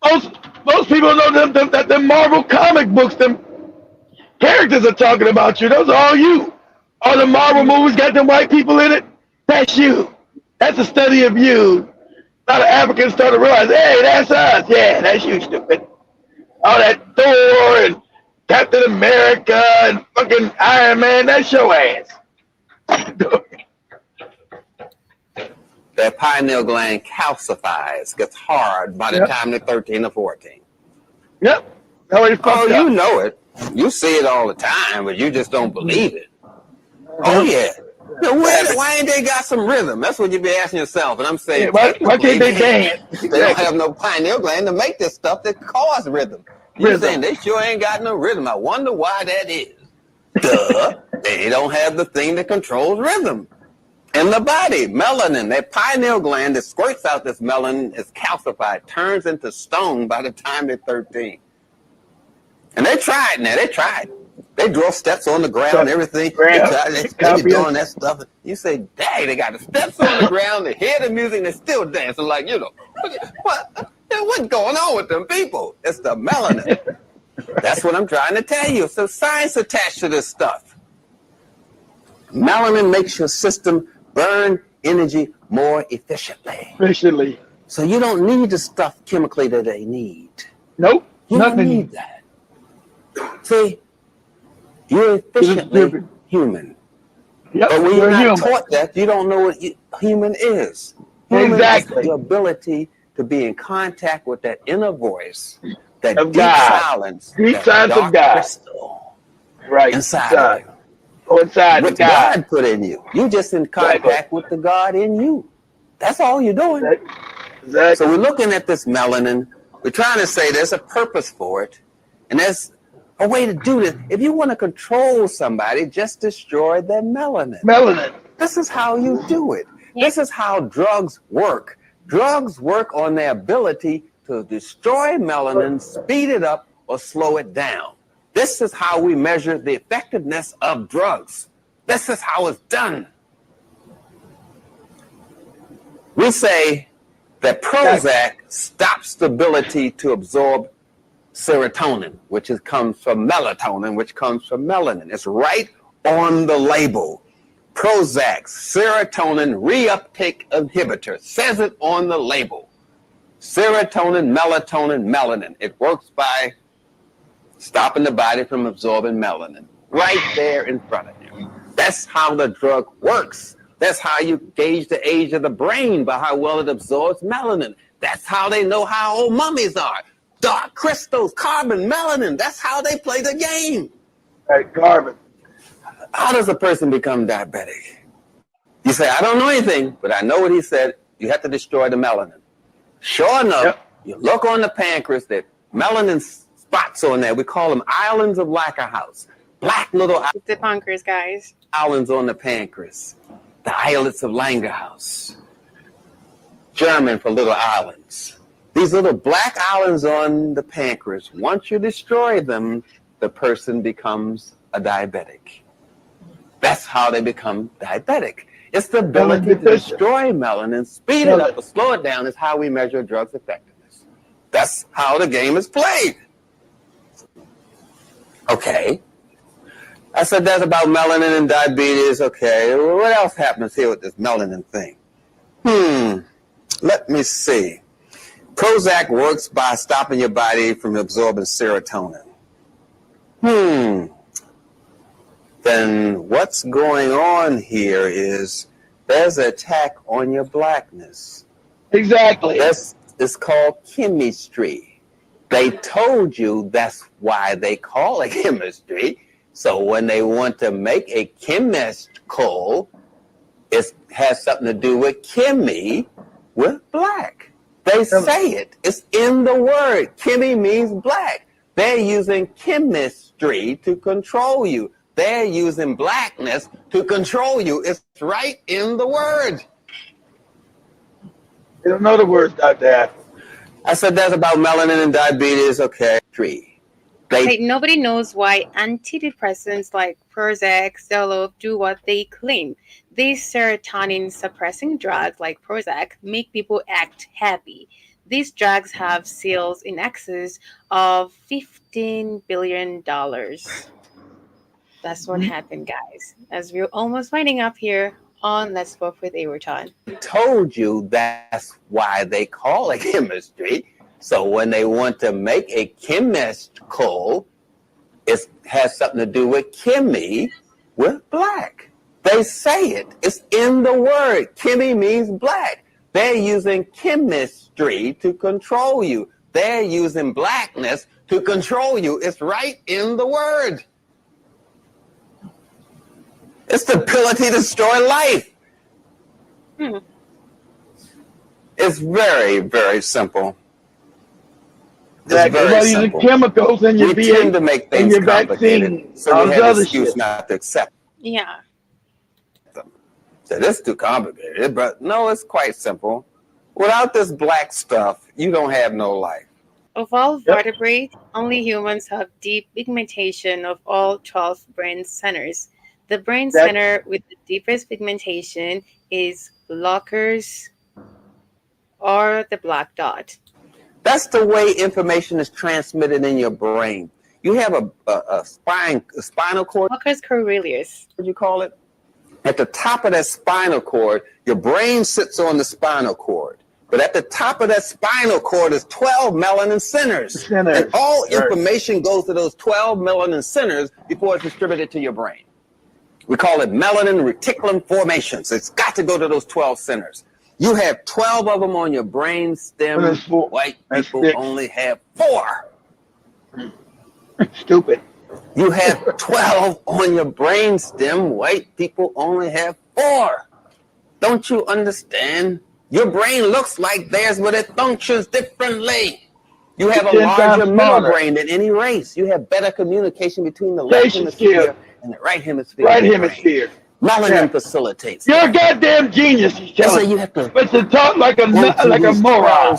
[SPEAKER 6] Most people know that the Marvel comic books, them characters are talking about you. Those are all you. All the Marvel movies got them white people in it. That's you. That's a study of you. A lot of Africans start to realize, hey, that's us. Yeah, that's you, stupid. All that Thor and Captain America and fucking Iron Man, that's your ass.
[SPEAKER 9] Their pineal gland calcifies, gets hard by the time they're 13 or 14.
[SPEAKER 6] Yep.
[SPEAKER 9] Oh, you know it. You see it all the time, but you just don't believe it. Oh, yeah. Why ain't they got some rhythm? That's what you be asking yourself. And I'm saying,
[SPEAKER 6] why can't they dance?
[SPEAKER 9] They don't have no pineal gland to make this stuff that cause rhythm. You're saying they sure ain't got no rhythm. I wonder why that is. Duh. They don't have the thing that controls rhythm. In the body, melanin, that pineal gland that squirts out this melanin is calcified, turns into stone by the time they're 13. And they tried now. They tried. They draw steps on the ground and everything. They be doing that stuff. You say, dang, they got the steps on the ground. They hear the music and they're still dancing like, you know, what's going on with them people? It's the melanin. That's what I'm trying to tell you. So science attached to this stuff. Melanin makes your system burn energy more efficiently. So you don't need the stuff chemically that they need.
[SPEAKER 6] Nope.
[SPEAKER 9] You don't need that. See, you're efficiently human.
[SPEAKER 6] Yep,
[SPEAKER 9] but when you're not taught that, you don't know what human is. Human is the ability to be in contact with that inner voice, that deep silence,
[SPEAKER 6] deep silence of God.
[SPEAKER 9] Crystal
[SPEAKER 6] Inside of you.
[SPEAKER 9] Inside what God put in you. You just in contact with the God in you. That's all you're doing.
[SPEAKER 6] Exactly.
[SPEAKER 9] So we're looking at this melanin. We're trying to say there's a purpose for it. And there's a way to do this. If you want to control somebody, just destroy their melanin. This is how you do it. This is how drugs work. Drugs work on their ability to destroy melanin, speed it up, or slow it down. This is how we measure the effectiveness of drugs. This is how it's done. We say that Prozac stops the ability to absorb serotonin, which comes from melatonin, which comes from melanin. It's right on the label. Prozac, serotonin reuptake inhibitor, says it on the label. Serotonin, melatonin, melanin. It works by stopping the body from absorbing melanin right there in front of you. That's how the drug works. That's how you gauge the age of the brain, by how well it absorbs melanin. That's how they know how old mummies are. Dark crystals, carbon, melanin. That's how they play the game.
[SPEAKER 6] Right, carbon.
[SPEAKER 9] How does a person become diabetic? You say, I don't know anything, but I know what he said. You have to destroy the melanin. Sure enough, you look on the pancreas, that melanin spots on there. We call them islands of Lackerhouse. Black little
[SPEAKER 5] the pancreas, guys.
[SPEAKER 9] Islands on the pancreas. The islets of Langerhaus. German for little islands. These little black islands on the pancreas, once you destroy them, the person becomes a diabetic. That's how they become diabetic. It's the ability to destroy melanin, speed it up or slow it down is how we measure a drug's effectiveness. That's how the game is played. Okay. I said that's about melanin and diabetes. Okay. Well, what else happens here with this melanin thing? Let me see. Prozac works by stopping your body from absorbing serotonin. Then what's going on here is there's an attack on your blackness.
[SPEAKER 6] Exactly.
[SPEAKER 9] It's called chemistry. They told you that's why they call it chemistry. So when they want to make a chemical, it has something to do with chemi, with black. They say it. It's in the word. Chemi means black. They're using chemistry to control you. They're using blackness to control you. It's right in the word.
[SPEAKER 6] You don't know the words, Dr.
[SPEAKER 9] I said that's about melanin and diabetes. Okay.
[SPEAKER 5] Nobody knows why antidepressants like Prozac, Zoloft do what they claim. These serotonin-suppressing drugs like Prozac make people act happy. These drugs have sales in excess of $15 billion. That's what happened, guys. As we're almost winding up here on Let's Talk with Awerton.
[SPEAKER 9] Told you that's why they call it chemistry. So when they want to make a chemical, it has something to do with chemi, with black. They say it. It's in the word. Chemi means black. They're using chemistry to control you. They're using blackness to control you. It's right in the word. It's the ability to destroy life. It's very, very simple.
[SPEAKER 6] It's very simple. Chemicals in your
[SPEAKER 9] we tend to make things complicated, so we have an excuse not to accept them.
[SPEAKER 5] Yeah.
[SPEAKER 9] So this is too complicated, but no, it's quite simple. Without this black stuff, you don't have no life.
[SPEAKER 5] Of all vertebrates, only humans have deep pigmentation of all 12 brain centers. The brain center with the deepest pigmentation is Locker's or the black dot.
[SPEAKER 9] That's the way information is transmitted in your brain. You have a spinal cord.
[SPEAKER 5] Locker's Coriolis.
[SPEAKER 9] What do you call it? At the top of that spinal cord, your brain sits on the spinal cord. But at the top of that spinal cord is 12 melanin centers. And all information goes to those 12 melanin centers before it's distributed to your brain. We call it melanin reticulum formations. It's got to go to those 12 centers. You have 12 of them on your brain stem. White people only have 4.
[SPEAKER 6] Stupid.
[SPEAKER 9] You have 12 on your brain stem. White people only have 4. Don't you understand? Your brain looks like theirs, but it functions differently. You have a larger middle brain than any race. You have better communication between the left hemisphere and the right hemisphere.
[SPEAKER 6] Right hemisphere.
[SPEAKER 9] Melanin facilitates.
[SPEAKER 6] You're a goddamn genius, you have to. But to talk like a moron.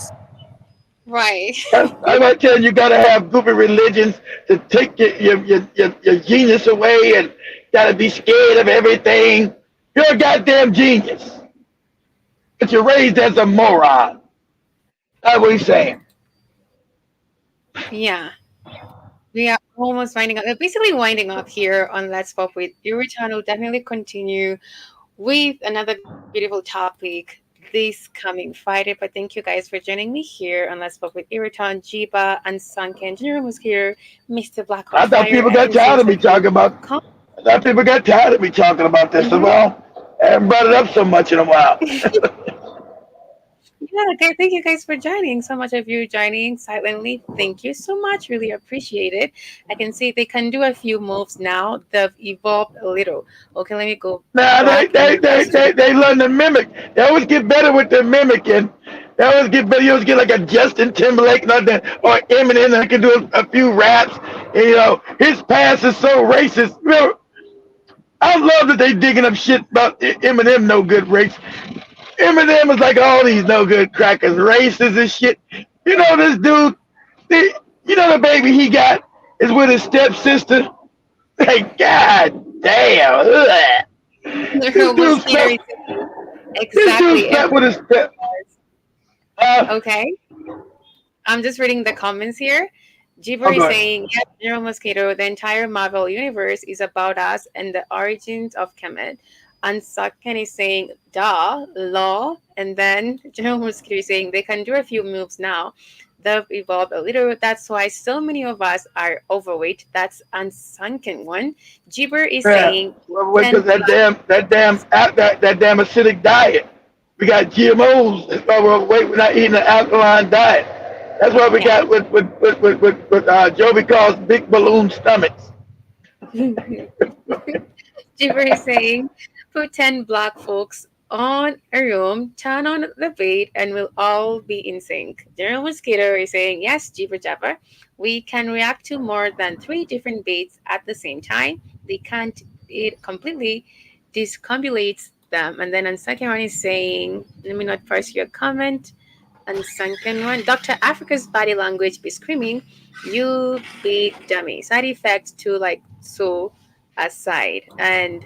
[SPEAKER 5] Right.
[SPEAKER 6] I'm not telling you gotta have goofy religions to take your genius away and gotta be scared of everything. You're a goddamn genius. But you're raised as a moron. That's what he's saying.
[SPEAKER 5] Yeah. We are almost basically winding up here on Let's Pop with Awerton. Will definitely continue with another beautiful topic this coming Friday. But thank you guys for joining me here on Let's Talk with Iriton, Jiba, Unsunken, General Mosquito, Mr. Black on
[SPEAKER 6] I thought
[SPEAKER 5] Fire.
[SPEAKER 6] people got tired of me talking about. I thought people got tired of me talking about this. So, well, I haven't brought it up so much in a while.
[SPEAKER 5] Yeah, okay. Thank you guys for joining. So much of you joining silently. Thank you so much. Really appreciate it. I can see they can do a few moves now. They've evolved a little. Okay, let me go.
[SPEAKER 6] Now they learn to mimic. They always get better with their mimicking. They always get better. You always get like a Justin Timberlake or Eminem that can do a few raps. And, you know, his past is so racist. You know, I love that they digging up shit about Eminem no good race. Eminem is like all these no good crackers, racist and shit. You know this dude, you know the baby he got is with his stepsister. Like, god damn. This dude slept with his step.
[SPEAKER 5] Okay. I'm just reading the comments here. Jibber is saying, yes, General Mosquito, the entire Marvel universe is about us and the origins of Kemet. And Saken is saying, duh, law. And then General Mosquito is saying, they can do a few moves now. They've evolved a little. That's why so many of us are overweight. That's Unsunken one. Jibber is saying,
[SPEAKER 6] because that damn acidic diet. We got GMOs. That's why we're overweight. We're not eating an alkaline diet. That's what we got with Joby calls big balloon stomachs.
[SPEAKER 5] Jibber is saying, put 10 black folks on a room, turn on the bait, and we'll all be in sync. General Mosquito is saying, yes, Jibber Jabber, we can react to more than 3 different baits at the same time. They can't, it completely discombobulates them. And then Unsunken one is saying, let me not parse your comment. Unsunken one, Dr. Africa's body language be screaming, you big dummy. Side effects to like so aside. And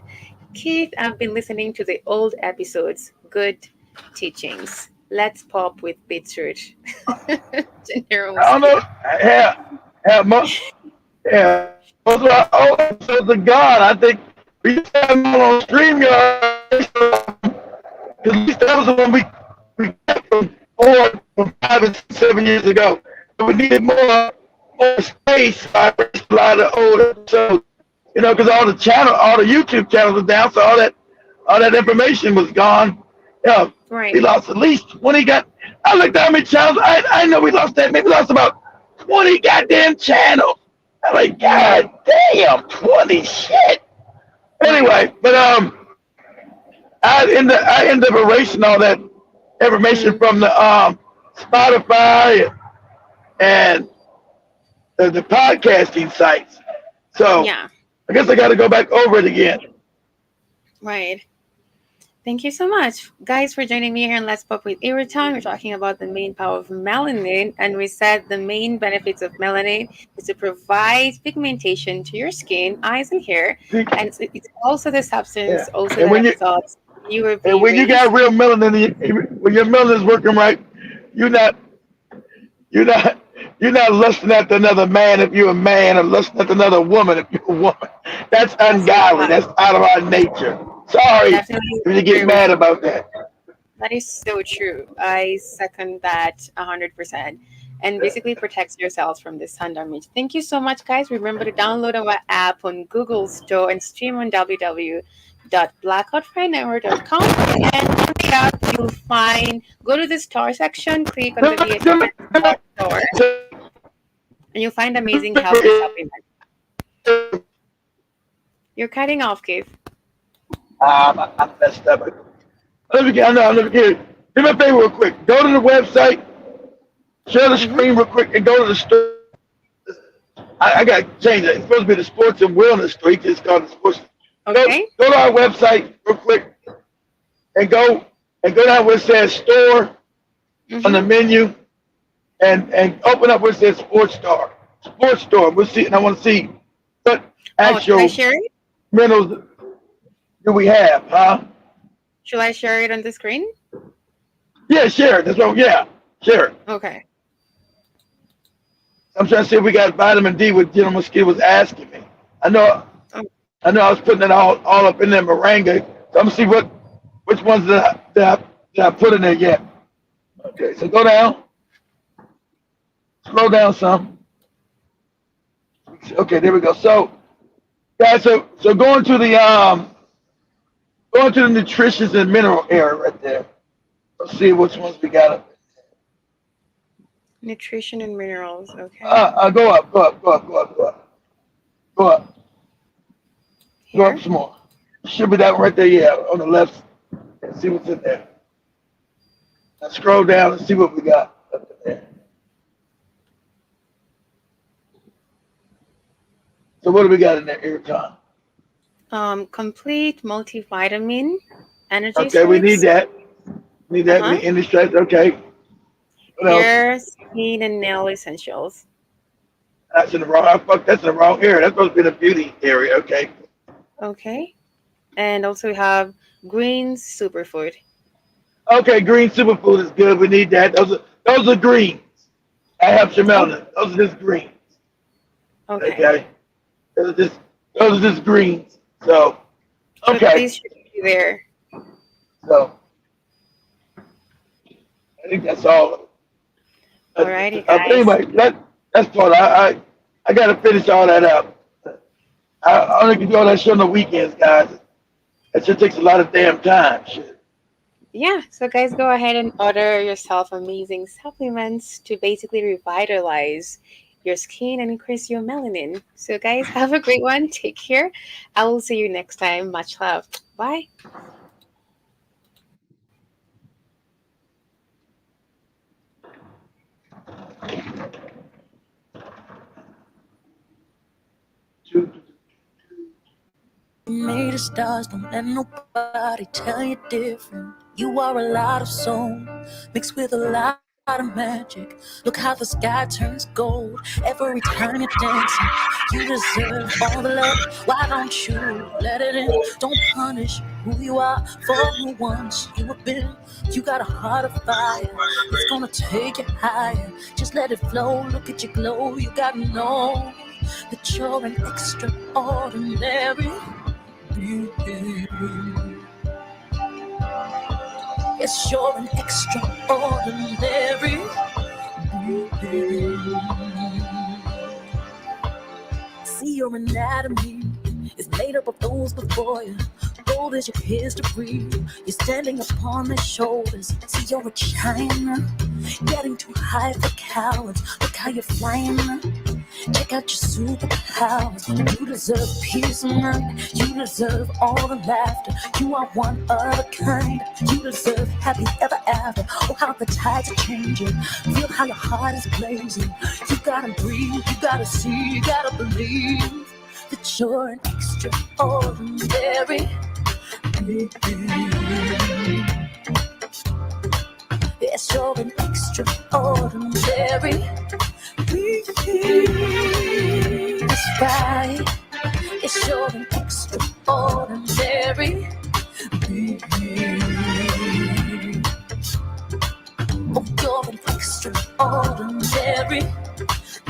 [SPEAKER 5] Keith, I've been listening to the old episodes. Good teachings. Let's pop with beetroot.
[SPEAKER 6] I don't know. Those are old episodes of God. I think we used to have them on StreamYard. Because at least that was the one we got from 5 and 7 years ago. So we needed more space. I a lot of old episodes. You know, because all the YouTube channels are down, so all that information was gone. Yeah,
[SPEAKER 5] right.
[SPEAKER 6] We lost at least 20. I looked at how many channels. I know we lost that. Maybe we lost about 20 goddamn channels. I'm like, god damn, 20 shit. Anyway, but I end up erasing all that information from the Spotify and the podcasting sites. So
[SPEAKER 5] yeah.
[SPEAKER 6] I guess I got to go back over it again.
[SPEAKER 5] Right. Thank you so much, guys, for joining me here in Let's Pop with Iriton. We're talking about the main power of melanin, and we said the main benefits of melanin is to provide pigmentation to your skin, eyes, and hair, and it's also the substance also that results UV.
[SPEAKER 6] And when you got real melanin, when your melanin is working right, you're not lusting after another man if you're a man, or lusting after another woman if you're a woman. That's ungodly. That's out of our nature. Sorry if you get mad about that.
[SPEAKER 5] That is so true. I second that 100%. And basically protects yourselves from the sun damage. Thank you so much, guys. Remember to download our app on Google Store and stream on www.blackoutfirenetwork.com. And on the app, you'll go to the store section, click on the VHS store, and you'll find amazing health and supplements. You're cutting off, Keith.
[SPEAKER 6] I'm messed up. Let me get it. Do me a favor real quick. Go to the website, share the screen real quick, and go to the store. I got to change it. It's supposed to be the Sports and Wellness Store. It's called the Sports.
[SPEAKER 5] Okay.
[SPEAKER 6] Go to our website real quick, and go down where it says Store on the menu, and open up where it says Sports Store. Sports Store. We'll see, and I want to see what actual minerals do we have, huh?
[SPEAKER 5] Shall I share it on the screen?
[SPEAKER 6] Yeah, share it. That's what. Yeah, share it.
[SPEAKER 5] Okay.
[SPEAKER 6] I'm trying to see if we got vitamin D. What General Mosquito was asking me. I know I was putting it all up in there moringa. So I'm gonna see which ones that Not put in there yet. Okay, so go down. Slow down some. Okay, there we go. So, guys, so going to the nutritious and mineral area right there. Let's see which ones we got up.
[SPEAKER 5] Nutrition and minerals. Okay.
[SPEAKER 6] Go up. Go up some more. Should be that one right there, yeah, on the left. Let's see what's in there. Now scroll down and see what we got up in there. So what do we got in there, Eric?
[SPEAKER 5] Complete multivitamin energy.
[SPEAKER 6] Okay, we need that. We need that. We need energy strength. Okay. What else?
[SPEAKER 5] Hair, skin, and nail essentials.
[SPEAKER 6] That's in the wrong. That's in the wrong area. That's supposed to be the beauty area. Okay.
[SPEAKER 5] Okay. And also we have greens superfood.
[SPEAKER 6] Okay, green superfood is good. We need that. Those are greens. That helps your melanin. Those are just greens. Okay. Those are just greens. So okay.
[SPEAKER 5] These should be there.
[SPEAKER 6] So I think that's all.
[SPEAKER 5] Alrighty, guys.
[SPEAKER 6] Anyway, that's part. I got to finish all that up. I only can do all that shit on the weekends, guys. That shit takes a lot of damn time. Shit.
[SPEAKER 5] Yeah, so guys, go ahead and order yourself amazing supplements to basically revitalize your skin and increase your melanin. So guys, have a great one. Take care. I will see you next time. Much love. Bye.
[SPEAKER 10] Made of stars, don't let nobody tell you different. You are a lot of soul, mixed with a lot of magic. Look how the sky turns gold every time you're dancing. You deserve all the love, why don't you let it in? Don't punish who you are for who once you have been. You got a heart of fire, it's gonna take you higher. Just let it flow, look at your glow. You gotta know that you're an extraordinary beauty. Yes, you're an extraordinary beauty. See, your anatomy is made up of those before you. Gold is your history. You're standing upon their shoulders. See, you're a China, getting too high for cowards. Look how you're flying. Check out your superpowers. You deserve peace of mind. You deserve all the laughter. You are one of a kind. You deserve happy ever after. Oh, how the tides are changing. Feel how your heart is blazing. You gotta breathe. You gotta see. You gotta believe that you're an extraordinary beauty. Yes, you're an extraordinary beauty. That's right. Yes, you're an extraordinary beauty. Oh, you're an extraordinary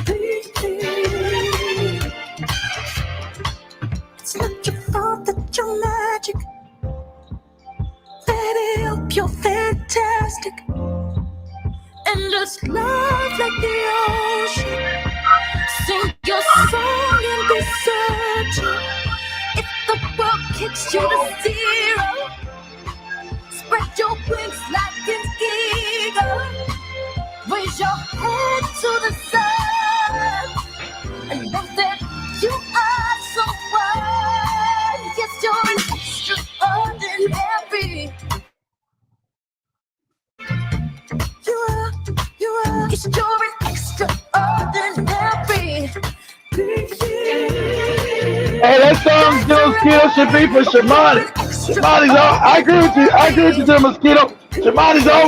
[SPEAKER 10] beauty. It's not your fault that you're magic. Let it help, you're fantastic. And just love like the ocean. Sing your song and be certain. If the world kicks you to zero, spread your wings like an eagle. Raise your head to the sun and know that you are someone. Yes, you're an extraordinary. You are. Yes, you're an extraordinary.
[SPEAKER 6] Hey, that song still should be for Shamani. Shamani's on. I agree with you. I agree with you, Mosquito. Shamani's on.